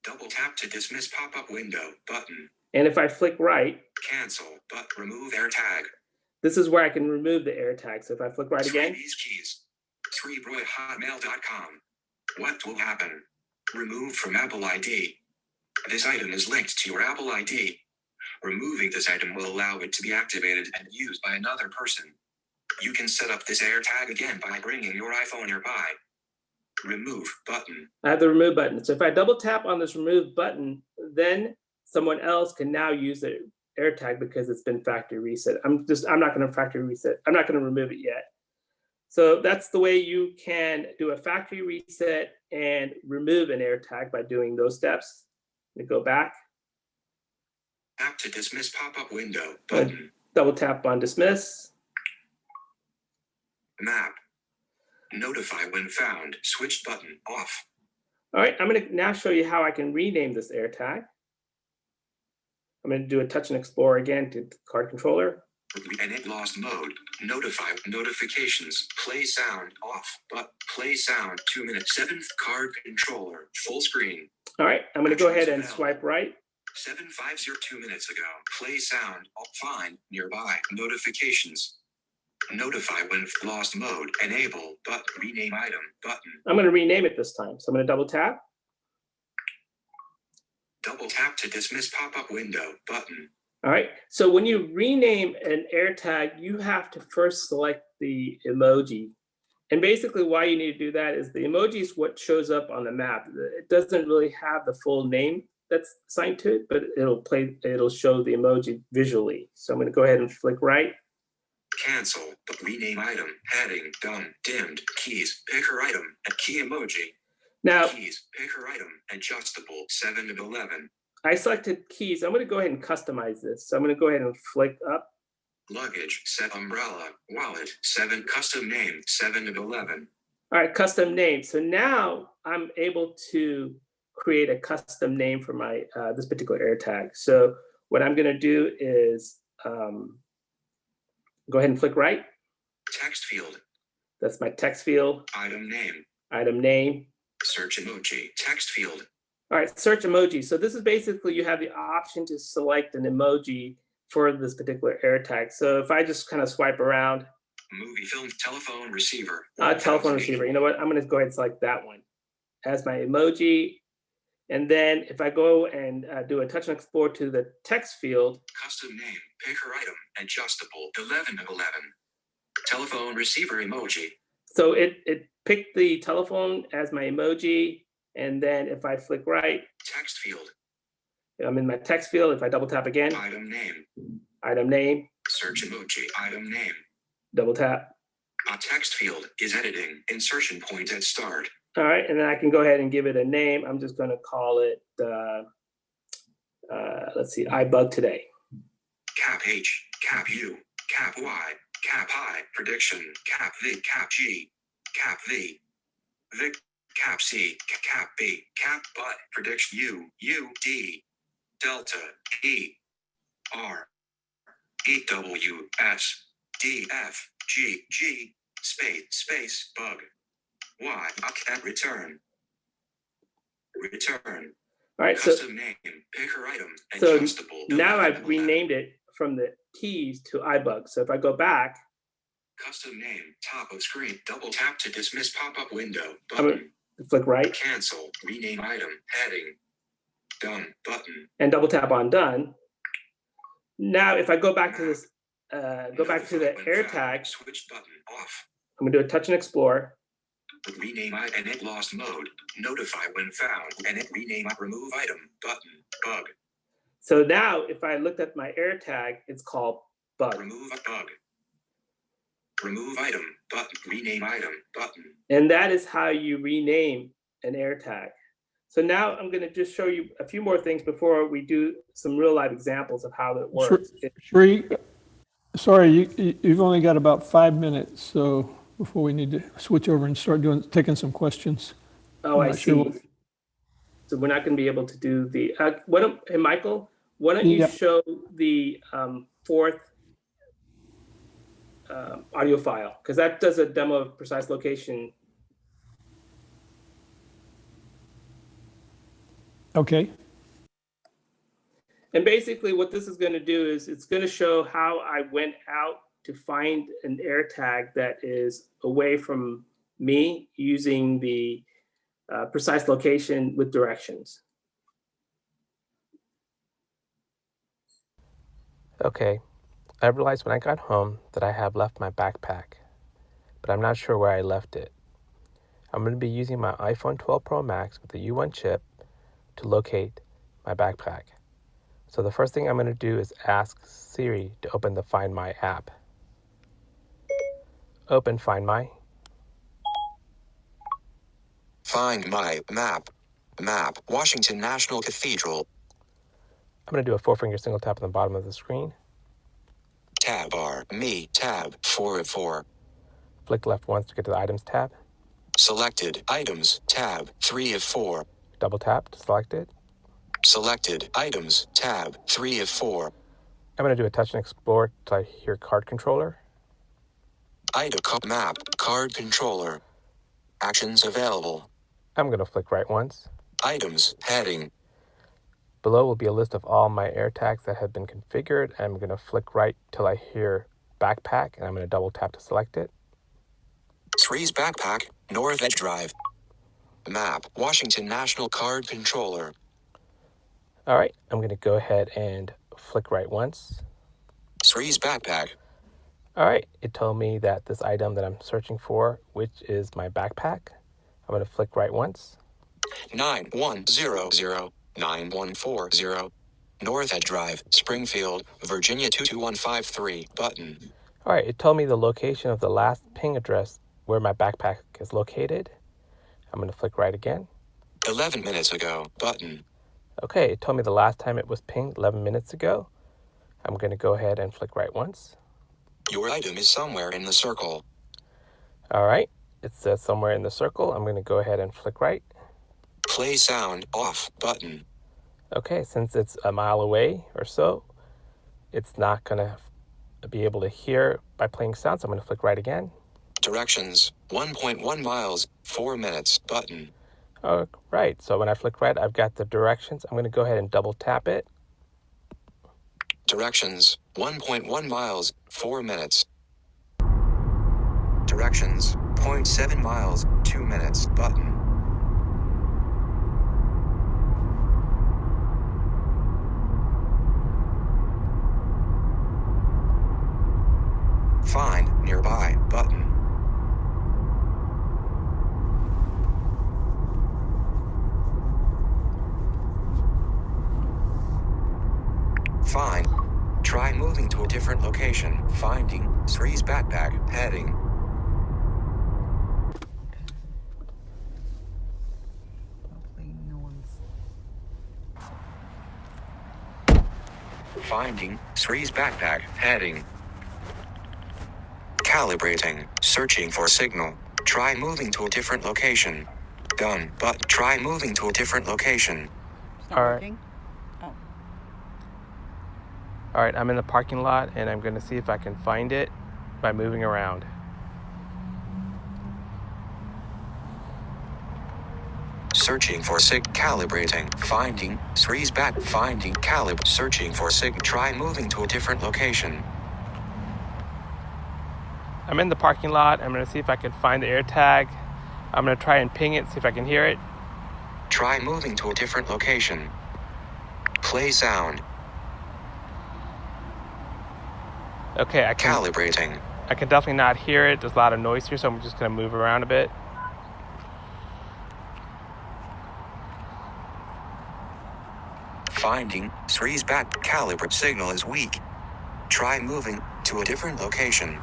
Double tap to dismiss pop-up window button. And if I flick right. Cancel, but remove AirTag. This is where I can remove the AirTag. So if I flick right again. These keys. Sree@hotmail.com. What will happen? Remove from Apple ID. This item is linked to your Apple ID. Removing this item will allow it to be activated and used by another person. You can set up this AirTag again by bringing your iPhone nearby. Remove button. I have the remove button. So if I double tap on this remove button, then someone else can now use the AirTag because it's been factory reset. I'm not going to factory reset. I'm not going to remove it yet. So that's the way you can do a factory reset and remove an AirTag by doing those steps. Let me go back. Tap to dismiss pop-up window button. Double tap on dismiss. Map. Notify when found. Switch button off. All right, I'm going to now show you how I can rename this AirTag. I'm going to do a touch and explore again to the card controller. Edit lost mode. Notify notifications. Play sound off. But play sound 2 minutes. 7th card controller. Full screen. All right, I'm going to go ahead and swipe right. 7502 minutes ago. Play sound off. Find nearby. Notifications. Notify when lost mode. Enable but rename item button. I'm going to rename it this time. So I'm going to double tap. Double tap to dismiss pop-up window button. All right, so when you rename an AirTag, you have to first select the emoji. And basically why you need to do that is the emoji is what shows up on the map. It doesn't really have the full name that's assigned to it, but it'll show the emoji visually. So I'm going to go ahead and flick right. Cancel, but rename item, heading, done, dimmed, keys, picker item, and key emoji. Now, keys, picker item, adjustable, 7 of 11. I selected keys. I'm going to go ahead and customize this. So I'm going to go ahead and flick up. Luggage, set umbrella, wallet, 7, custom name, 7 of 11. All right, custom name. So now I'm able to create a custom name for my this particular AirTag. So what I'm going to do is go ahead and flick right. Text field. That's my text field. Item name. Item name. Search emoji. Text field. All right, search emoji. So this is basically you have the option to select an emoji for this particular AirTag. So if I just kind of swipe around. Movie film, telephone receiver. Telephone receiver. You know what? I'm going to go ahead and select that one as my emoji. And then if I go and do a touch and explore to the text field. Custom name, picker item, adjustable, 11 of 11. Telephone receiver emoji. So it picked the telephone as my emoji. And then if I flick right. Text field. I'm in my text field. If I double tap again. Item name. Item name. Search emoji. Item name. Double tap. A text field is editing. Insertion point at start. All right, and then I can go ahead and give it a name. I'm just going to call it, let's see, iBUG today. Cap H, Cap U, Cap Y, Cap I, prediction, Cap V, Cap G, Cap V, Vic, Cap C, Cap B, Cap But, prediction U, U, D, Delta, E, R, E, W, S, D, F, G, G, space, bug. Y, and return. Return. All right, custom name, picker item, so adjustable. Now I've renamed it from the keys to iBUG. So if I go back. Custom name, top of screen, double tap to dismiss pop-up window, button. Flick right. Cancel, rename item, heading, done, button. And double tap on done. Now if I go back to this, go back to the AirTag. Switch button off. I'm gonna do a touch and explore. Rename item, edit lost mode. Notify when found. Edit rename remove item button. Bug. So now if I looked at my air tag, it's called bug. Remove a bug. Remove item button. Rename item button. And that is how you rename an air tag. So now I'm going to just show you a few more things before we do some real life examples of how it works. Sree, sorry, you've only got about 5 minutes, so before we need to switch over and start taking some questions. Oh, I see. So we're not going to be able to do the, hey, Michael, why don't you show the fourth audio file? Because that does a demo of precise location. Okay. And basically what this is going to do is it's going to show how I went out to find an air tag that is away from me using the precise location with directions. Okay, I realized when I got home that I have left my backpack, but I'm not sure where I left it. I'm going to be using my iPhone 12 Pro Max with the U1 chip to locate my backpack. So the first thing I'm going to do is ask Siri to open the Find My app. Open Find My. Find My map. Map, Washington National Cathedral. I'm going to do a 4-finger single tap on the bottom of the screen. Tab bar, me, tab, 4 of 4. Flick left once to get to the Items tab. Selected items, tab, 3 of 4. Double tap to select it. Selected items, tab, 3 of 4. I'm going to do a touch and explore till I hear card controller. Item map, card controller. Actions available. I'm going to flick right once. Items, heading. Below will be a list of all my air tags that have been configured. I'm going to flick right till I hear backpack, and I'm going to double tap to select it. Sree's backpack, North Edge Drive. Map, Washington National Card Controller. All right, I'm going to go ahead and flick right once. Sree's backpack. All right, it told me that this item that I'm searching for, which is my backpack. I'm going to flick right once. 9100-9140. North Edge Drive, Springfield, Virginia 22153, button. All right, it told me the location of the last ping address where my backpack is located. I'm going to flick right again. 11 minutes ago, button. Okay, it told me the last time it was pinged 11 minutes ago. I'm going to go ahead and flick right once. Your item is somewhere in the circle. All right, it says somewhere in the circle. I'm going to go ahead and flick right. Play sound off, button. Okay, since it's a mile away or so, it's not going to be able to hear by playing sound, so I'm going to flick right again. Directions, 1.1 miles, 4 minutes, button. Oh, right, so when I flick right, I've got the directions. I'm going to go ahead and double tap it. Directions, 1.1 miles, 4 minutes. Directions, 0.7 miles, 2 minutes, button. Find nearby, button. Find. Try moving to a different location. Finding Sree's backpack. Heading. Finding Sree's backpack. Heading. Calibrating. Searching for signal. Try moving to a different location. Done. But try moving to a different location. All right. All right, I'm in the parking lot, and I'm going to see if I can find it by moving around. Searching for calibrating. Finding Sree's back. Finding searching for try moving to a different location. I'm in the parking lot. I'm going to see if I can find the air tag. I'm going to try and ping it, see if I can hear it. Try moving to a different location. Play sound. Okay, calibrating. I can definitely not hear it. There's a lot of noise here, so I'm just going to move around a bit. Finding Sree's back caliber signal is weak. Try moving to a different location.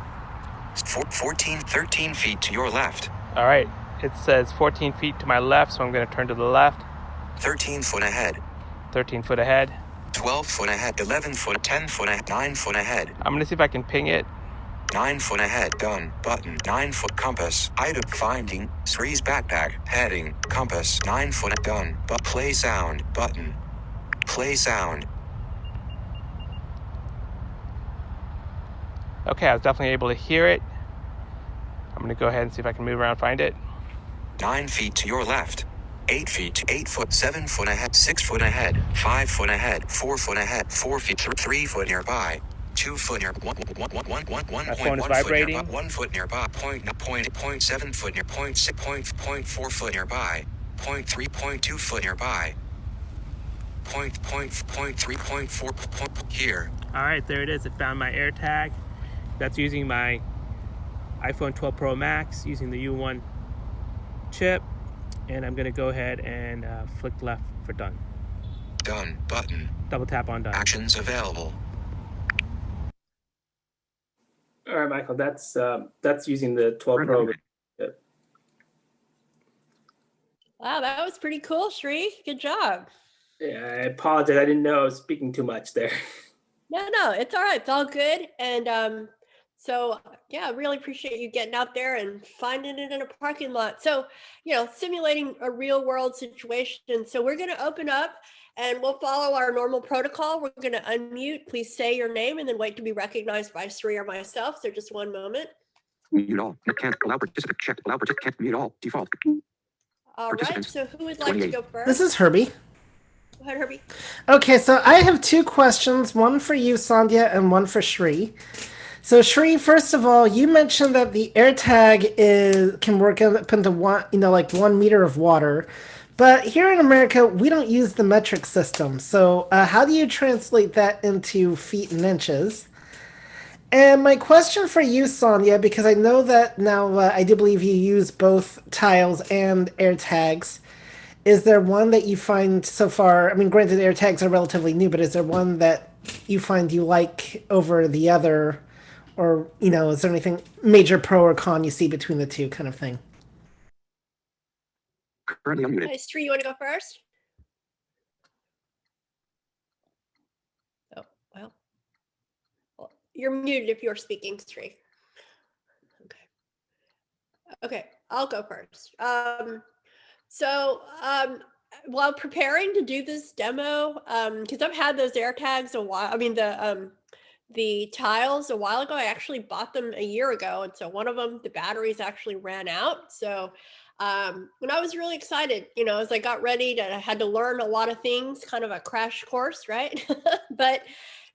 13 feet to your left. All right, it says 14 feet to my left, so I'm going to turn to the left. 13 foot ahead. 13 foot ahead. 12 foot ahead. 11 foot. 10 foot ahead. 9 foot ahead. I'm going to see if I can ping it. 9 foot ahead. Done. Button. 9 foot compass. Item. Finding Sree's backpack. Heading. Compass. 9 foot. Done. But play sound. Button. Play sound. Okay, I was definitely able to hear it. I'm going to go ahead and see if I can move around and find it. 9 feet to your left. 8 feet to 8 foot. 7 foot ahead. 6 foot ahead. 5 foot ahead. 4 foot ahead. 4 feet. 3 foot nearby. 2 foot near. 1 phone is vibrating. 1 foot nearby. 0.7 foot near. 0.4 foot nearby. 0.2 foot nearby. 0.4 here. All right, there it is. It found my AirTag. That's using my iPhone 12 Pro Max, using the U1 chip. And I'm going to go ahead and flick left for done. Done button. Double tap on done. Actions available. All right, Michael, that's using the 12 Pro. Wow, that was pretty cool, Sree. Good job. Yeah, I apologize. I didn't know I was speaking too much there. No, it's all right. It's all good. And so, yeah, I really appreciate you getting out there and finding it in a parking lot. So, simulating a real world situation. So we're going to open up and we'll follow our normal protocol. We're going to unmute. Please say your name and then wait to be recognized by Sree or myself. So just one moment. Mute all. Can't allow participant check. Allow participant can't mute all. Default. All right. So who would like to go first? This is Herbie. Go ahead, Herbie. Okay, so I have two questions, one for you, Sandhya, and one for Sree. So Sree, first of all, you mentioned that the AirTag can work up into 1 meter of water, but here in America we don't use the metric system. So how do you translate that into feet and inches? And my question for you, Sandhya, because I know that now I do believe you use both tiles and AirTags. Is there one that you find so far? I mean, granted, AirTags are relatively new, but is there one that you find you like over the other? Or, is there anything major pro or con you see between the two kind of thing? Currently unmuted. Hey, Sree, you want to go first? Oh, well. You're muted if you're speaking, Sree. Okay, I'll go first. While preparing to do this demo, because I've had those AirTags a while, the tiles a while ago. I actually bought them a year ago, and so one of them, the batteries actually ran out. So when I was really excited, as I got ready, I had to learn a lot of things, kind of a crash course, right? But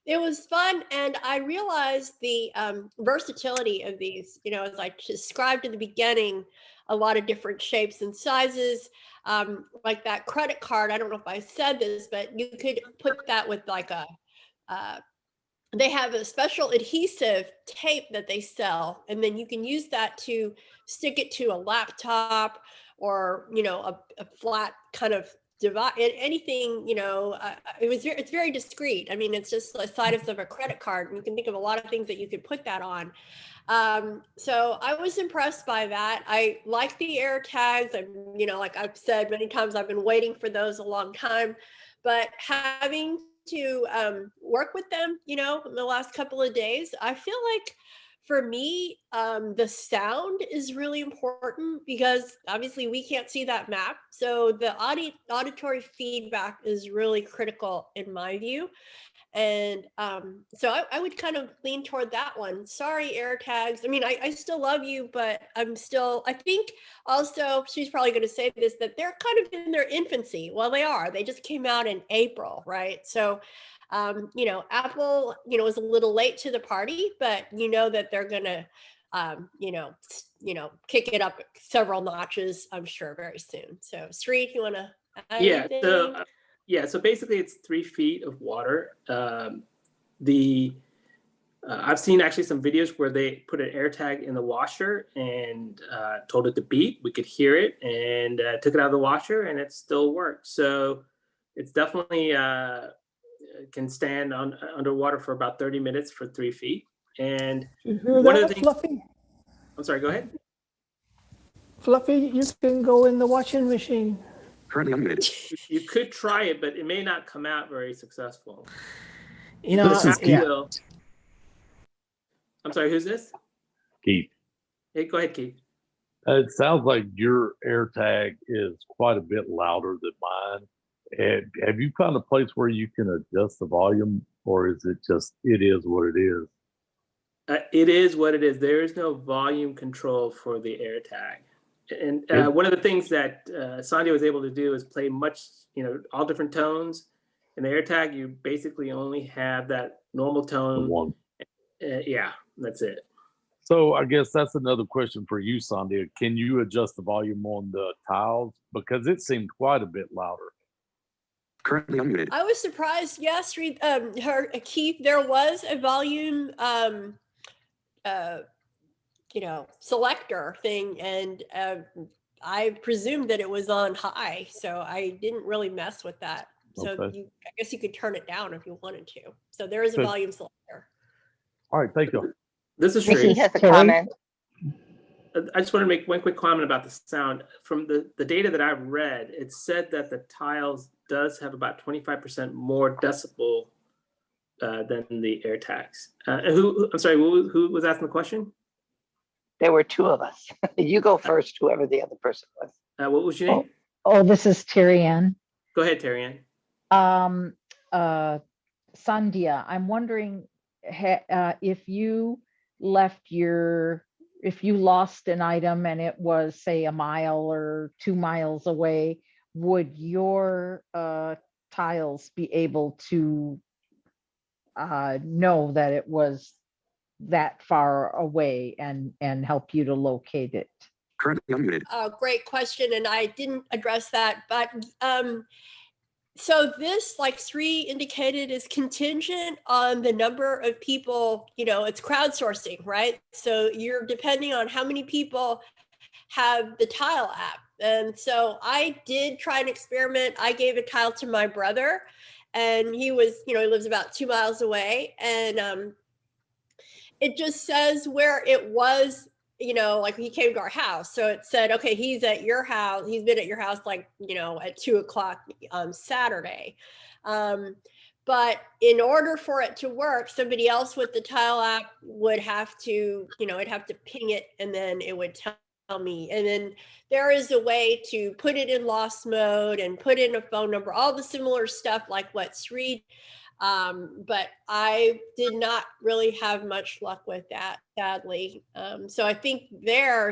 it was fun, and I realized the versatility of these. As I described in the beginning, a lot of different shapes and sizes, like that credit card. I don't know if I said this, but you could put that with like they have a special adhesive tape that they sell, and then you can use that to stick it to a laptop or a flat kind of device, anything. It's very discreet. I mean, it's just the size of a credit card, and you can think of a lot of things that you could put that on. So I was impressed by that. I like the AirTags. Like I've said many times, I've been waiting for those a long time, but having to work with them, in the last couple of days, I feel like for me, the sound is really important because obviously we can't see that map. So the auditory feedback is really critical in my view. And so I would kind of lean toward that one. Sorry, AirTags. I mean, I still love you, but I think also, she's probably going to say this, that they're kind of in their infancy. Well, they are. They just came out in April, right? So, Apple, is a little late to the party, but that they're going to, kick it up several notches, I'm sure, very soon. So, Sree, if you want to add anything? So basically it's 3 feet of water. I've seen actually some videos where they put an AirTag in the washer and told it to beep. We could hear it, and took it out of the washer and it still worked. So It's definitely can stand on underwater for about 30 minutes for 3 feet. And You hear one of that, the things, Fluffy? I'm sorry, go ahead. Fluffy, you can go in the washing machine. Currently unmuted. You could try it, but it may not come out very successful. You know, But I yeah. will. I'm sorry, who's this? Keith. Hey, go ahead, Keith. It sounds like your air tag is quite a bit louder than mine. And have you found a place where you can adjust the volume, or is it just, it is what it is? It is what it is. There is no volume control for the air tag. And one of the things that Sandhya was able to do is play all different tones. In the air tag, you basically only have that normal tone. One. Yeah, that's it. So I guess that's another question for you, Sandhya. Can you adjust the volume on the tiles? Because it seemed quite a bit louder. Currently unmuted. I was surprised. Yes, Keith, there was a volume, selector thing, and I presumed that it was on high, so I didn't really mess with that. So Okay. I guess you could turn it down if you wanted to. So there is a Good. volume selector. All right, thank you. This is Nikki Sree. has a comment. I just want to make one quick comment about the sound. From the data that I've read, it said that the tiles does have about 25% more decibel than the air tags. I'm sorry, who was asking the question? There were two of us. You go first, whoever the other person was. What was your name? Oh, this is Terry Ann. Go ahead, Terry Ann. Sandhya, I'm wondering if you lost an item and it was, say, a mile or 2 miles away, would your tiles be able to know that it was that far away and help you to locate it? Currently unmuted. Great question, and I didn't address that, but so this, like Sree indicated, is contingent on the number of people, it's crowdsourcing, right? So you're depending on how many people have the tile app. And so I did try an experiment. I gave a tile to my brother, and he lives about 2 miles away, and it just says where it was, like he came to our house. So it said, okay, he's at your house. He's been at your house at 2:00 on Saturday. But in order for it to work, somebody else with the tile app would have to, it'd have to ping it, and then it would tell me. And then there is a way to put it in lost mode and put in a phone number, all the similar stuff like what Sree. But I did not really have much luck with that, sadly. So I think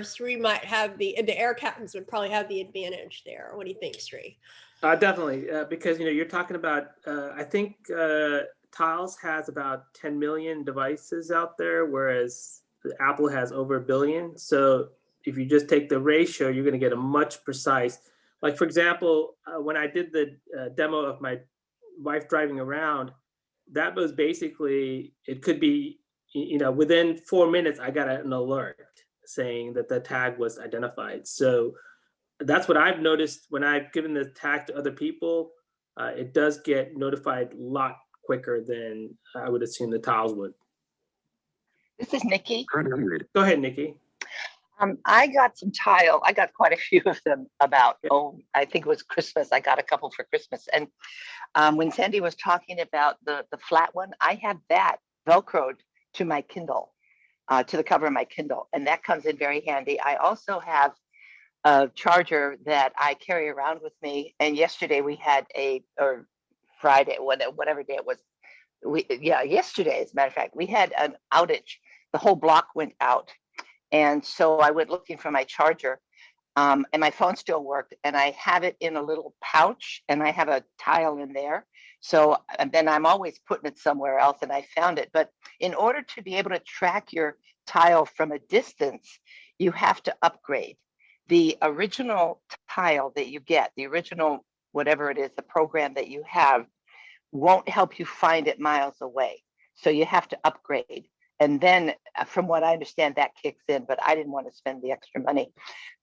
Sree might have the air captains would probably have the advantage there. What do you think, Sree? Definitely, because you're talking about. I think Tiles has about 10 million devices out there, whereas Apple has over 1 billion. So if you just take the ratio, you're going to get a much precise. Like for example, when I did the demo of my wife driving around, that was basically, it could be, within 4 minutes, I got an alert saying that the tag was identified. So that's what I've noticed when I've given the tag to other people. It does get notified a lot quicker than I would assume the Tiles would. This is Nikki. Go ahead, Nikki. I got some tile. I got quite a few of them about, I think it was Christmas. I got a couple for Christmas. And when Sandy was talking about the flat one, I have that Velcroed to my Kindle, to the cover of my Kindle. And that comes in very handy. I also have a charger that I carry around with me. And yesterday we had or Friday, whatever day it was. Yesterday, as a matter of fact, we had an outage. The whole block went out. And so I went looking for my charger, and my phone still worked, and I have it in a little pouch, and I have a tile in there. So and then I'm always putting it somewhere else, and I found it. But in order to be able to track your tile from a distance, you have to upgrade. The original tile that you get, the original, whatever it is, the program that you have, won't help you find it miles away. So you have to upgrade. And then from what I understand, that kicks in, but I didn't want to spend the extra money.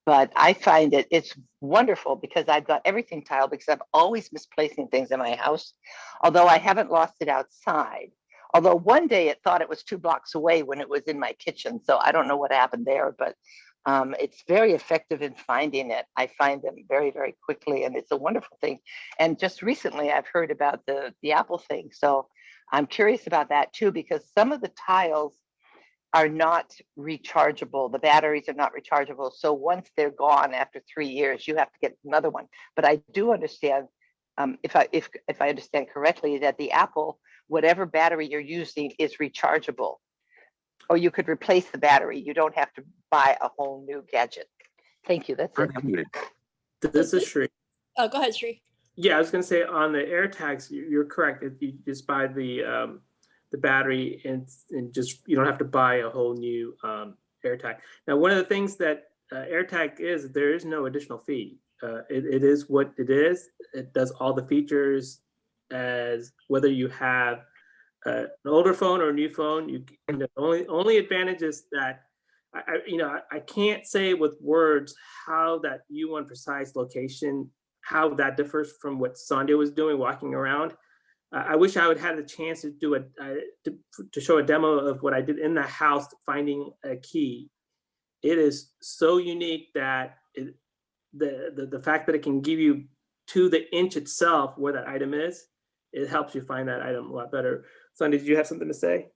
But I find it's wonderful because I've got everything tiled because I'm always misplacing things in my house, although I haven't lost it outside. Although one day it thought it was 2 blocks away when it was in my kitchen. So I don't know what happened there, but it's very effective in finding it. I find them very, very quickly, and it's a wonderful thing. And just recently I've heard about the Apple thing. So I'm curious about that too, because some of the tiles are not rechargeable. The batteries are not rechargeable. So once they're gone after 3 years, you have to get another one. But I do understand, if I understand correctly, that the Apple, whatever battery you're using is rechargeable, or you could replace the battery. You don't have to buy a whole new gadget. Thank you. That's it. This is Sree. Oh, go ahead, Sree. Yeah, I was going to say on the AirTags, you're correct. You just buy the battery and just, you don't have to buy a whole new AirTag. Now, one of the things that AirTag is, there is no additional fee. It is what it is. It does all the features as whether you have an older phone or a new phone. The only advantage is that I can't say with words how that U1 precise location, how that differs from what Sandhya was doing walking around. I wish I would have the chance to do to show a demo of what I did in the house finding a key. It is so unique that the fact that it can give you to the inch itself where that item is, it helps you find that item a lot better. Sandhya, did you have something to say?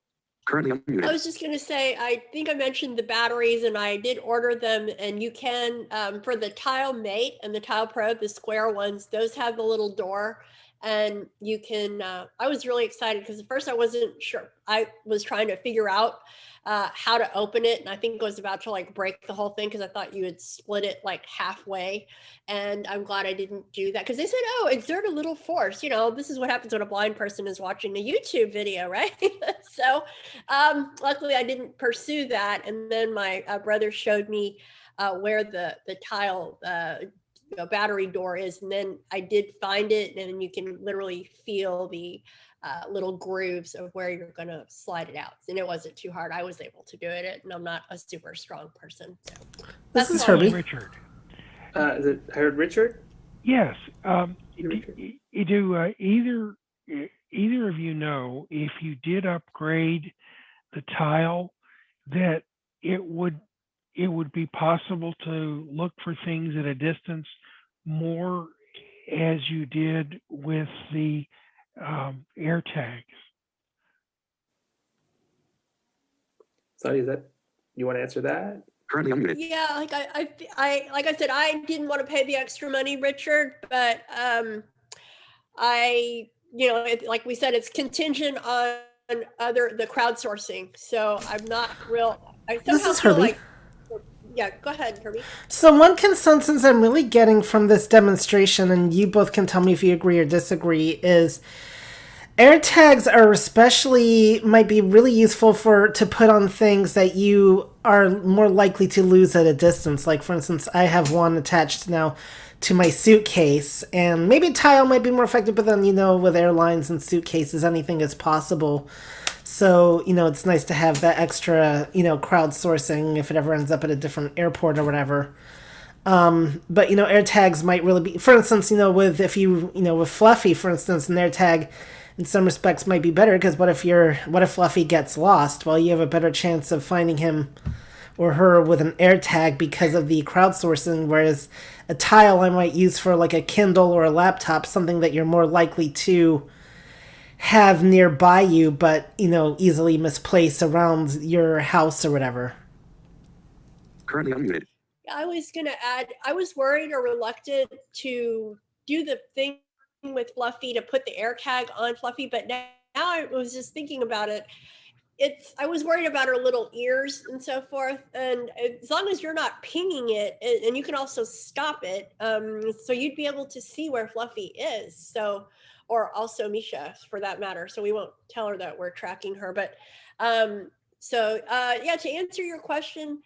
Currently unmuted. I was just going to say, I think I mentioned the batteries, and I did order them, and you can, for the Tile Mate and the Tile Pro, the square ones, those have the little door, and you can, I was really excited because at first I wasn't sure. I was trying to figure out how to open it, and I think I was about to like break the whole thing because I thought you would split it like halfway, and I'm glad I didn't do that because they said, oh, exert a little force. This is what happens when a blind person is watching a YouTube video, right? So luckily I didn't pursue that, and then my brother showed me where the tile battery door is, and then I did find it, and you can literally feel the little grooves of where you're going to slide it out, and it wasn't too hard. I was able to do it, and I'm not a super strong person. So this is Herbie. Richard. Is it, I heard Richard? Yes. Do either of you know if you did upgrade the tile that it would be possible to look for things at a distance more as you did with the AirTags? Sandhya, you want to answer that? Currently unmuted. Yeah, like I said, I didn't want to pay the extra money, Richard, but like we said, it's contingent on the crowdsourcing. So I'm not real. This is Herbie. Yeah, go ahead, Herbie. So one consensus I'm really getting from this demonstration, and you both can tell me if you agree or disagree, is AirTags are might be really useful to put on things that you are more likely to lose at a distance. Like, for instance, I have one attached now to my suitcase, and maybe tile might be more effective, but then, with airlines and suitcases, anything is possible. So, it's nice to have that extra, crowdsourcing if it ever ends up at a different airport or whatever. But, AirTags might really be, for instance, with Fluffy, for instance, an AirTag in some respects might be better, because what if Fluffy gets lost? Well, you have a better chance of finding him or her with an AirTag because of the crowdsourcing, whereas a tile I might use for like a Kindle or a laptop, something that you're more likely to have nearby you, but easily misplace around your house or whatever. Currently unmuted. I was gonna add, I was worried or reluctant to do the thing with Fluffy to put the AirTag on Fluffy, but now I was just thinking about it. I was worried about her little ears and so forth, and as long as you're not pinging it, and you can also stop it, so you'd be able to see where Fluffy is. So, or also Misha for that matter. So we won't tell her that we're tracking her, but yeah, to answer your question,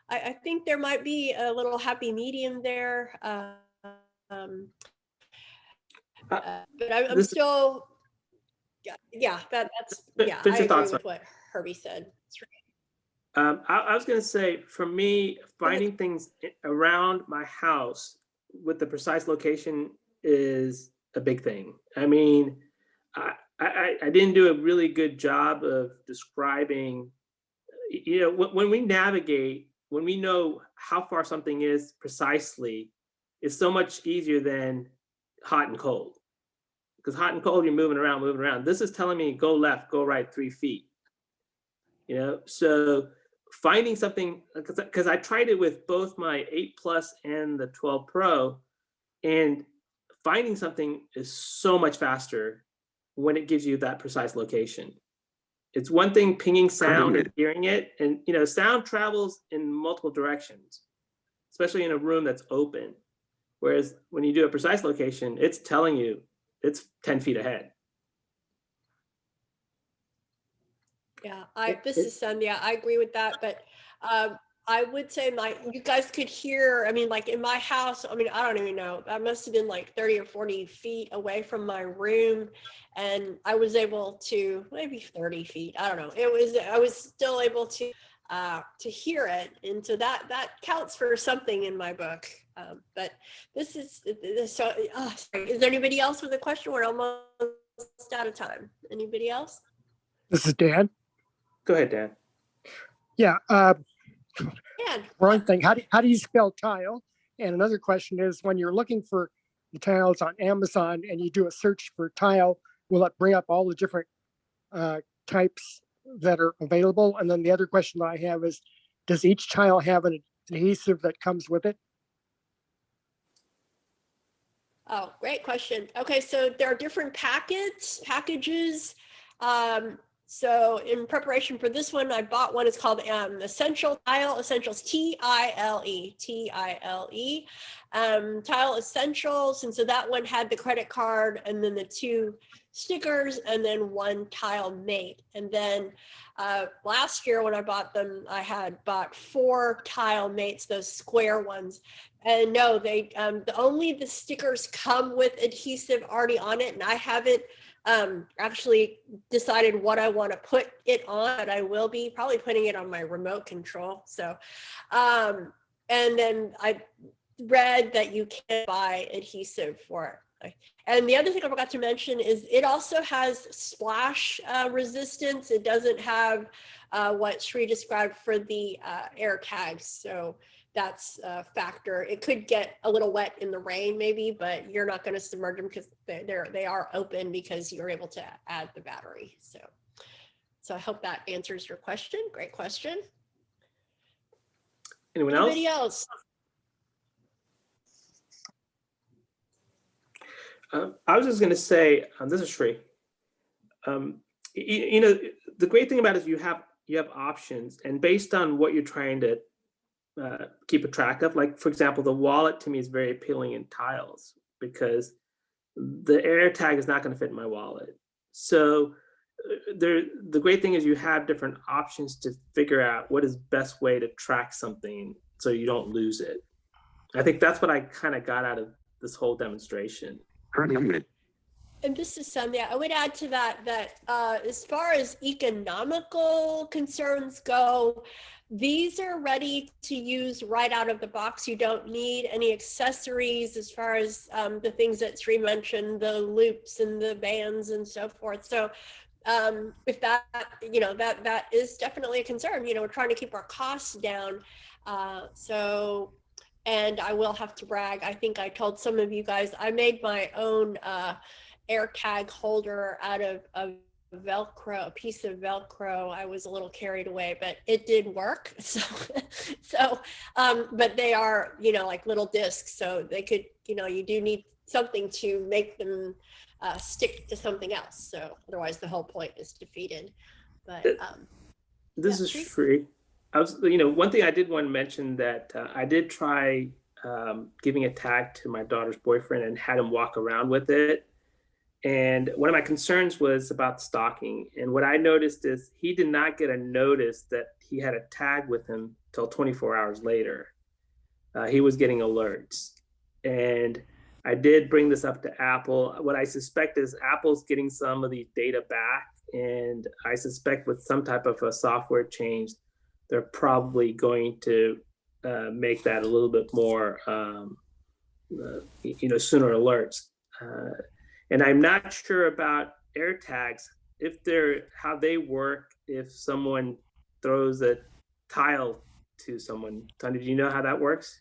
I think there might be a little happy medium there. But I'm still. That's What's I your agree thoughts on with what Herbie said. I was going to say, for me, finding things around my house with the precise location is a big thing. I mean, I didn't do a really good job of describing, when we navigate, when we know how far something is precisely, it's so much easier than hot and cold. Because hot and cold, you're moving around. This is telling me go left, go right 3 feet. So finding something, because I tried it with both my 8 Plus and the 12 Pro, and finding something is so much faster when it gives you that precise location. It's one thing pinging sound and hearing it, and sound travels in multiple directions, especially in a room that's open. Whereas when you do a precise location, it's telling you it's 10 feet ahead. Yeah, this is Sandhya. I agree with that, but I would say you guys could hear, I mean, like in my house, I mean, I don't even know, I must have been like 30 or 40 feet away from my room, and I was able to, maybe 30 feet, I don't know. I was still able to hear it, and so that counts for something in my book. But this is, so, sorry. Is there anybody else with a question? We're almost out of time. Anybody else? This is Dan. Go ahead, Dan. Yeah. Dan. One thing, how do you spell tile? And another question is, when you're looking for the tiles on Amazon and you do a search for tile, will it bring up all the different types that are available? And then the other question that I have is, does each tile have an adhesive that comes with it? Oh, great question. Okay, so there are different packages. So in preparation for this one, I bought one. It's called Essential Tile Essentials, T-I-L-E. Tile Essentials. And so that one had the credit card and then the 2 stickers and then 1 tile mate. And then last year when I bought them, I had bought 4 tile mates, those square ones. And no, they only the stickers come with adhesive already on it, and I haven't actually decided what I want to put it on, but I will be probably putting it on my remote control. So, and then I read that you can buy adhesive for it. And the other thing I forgot to mention is it also has splash resistance. It doesn't have what Sree described for the air tags. So that's a factor. It could get a little wet in the rain maybe, but you're not going to submerge them because they are open because you're able to add the battery. So I hope that answers your question. Great question. Anybody else? I was just going to say, this is Sree. The great thing about it is you have options, and based on what you're trying to keep a track of, like for example, the wallet to me is very appealing in tiles because the air tag is not going to fit in my wallet. So the great thing is you have different options to figure out what is best way to track something so you don't lose it. I think that's what I kind of got out of this whole demonstration. And this is Sandhya. I would add to that as far as economical concerns go, these are ready to use right out of the box. You don't need any accessories as far as the things that Sree mentioned, the loops and the bands and so forth. So if that, that is definitely a concern. We're trying to keep our costs down. And I will have to brag. I think I told some of you guys, I made my own air tag holder out of Velcro, a piece of Velcro. I was a little carried away, but it did work. But they are, like little discs. So they could, you do need something to make them stick to something else. So otherwise the whole point is defeated. But this is Sree. I was, one thing I did want to mention that I did try giving a tag to my daughter's boyfriend and had him walk around with it. And one of my concerns was about stalking. And what I noticed is he did not get a notice that he had a tag with him till 24 hours later. He was getting alerts. And I did bring this up to Apple. What I suspect is Apple's getting some of the data back, and I suspect with some type of a software change, they're probably going to make that a little bit more, sooner alerts. And I'm not sure about AirTags, how they work if someone throws a tile to someone. Tanya, do you know how that works?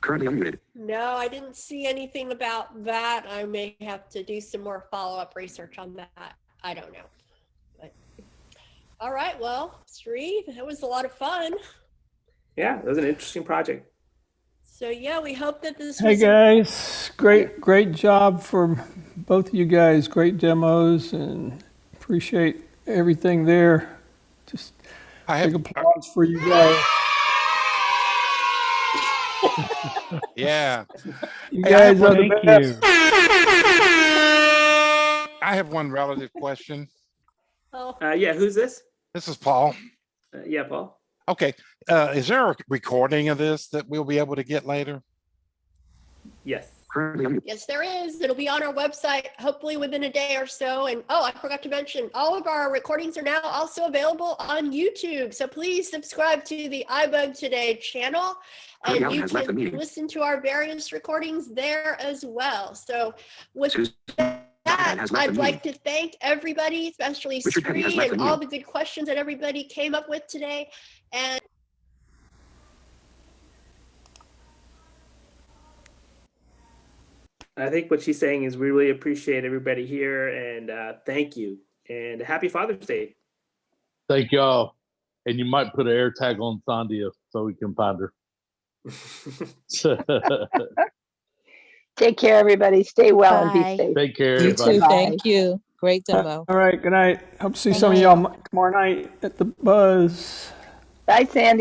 Currently unmuted. No, I didn't see anything about that. I may have to do some more follow-up research on that. I don't know. But all right, well, Sree, that was a lot of fun. Yeah, it was an interesting project. So yeah, we hope that this Hey was guys, great job for both of you guys. Great demos, and appreciate everything there. Just big applause for you guys. Yeah. You guys are the best. I have one relative question. Oh. Yeah, who's this? This is Paul. Yeah, Paul. Okay. Is there a recording of this that we'll be able to get later? Yes. Yes, there is. It'll be on our website, hopefully within a day or so. And I forgot to mention, all of our recordings are now also available on YouTube. So please subscribe to the iBUG Today channel, and you can listen to our various recordings there as well. So with that, I'd like to thank everybody, especially Sree, and all the good questions that everybody came up with today. And I think what she's saying is we really appreciate everybody here, and thank you, and happy Father's Day. Thank y'all. And you might put an air tag on Sandhya so we can find her. Take care, everybody. Stay well and be safe. Take care, You everybody. too. Thank you. Great demo. All right, good night. Hope to see some of y'all tomorrow night at the Buzz. Bye, Sandy.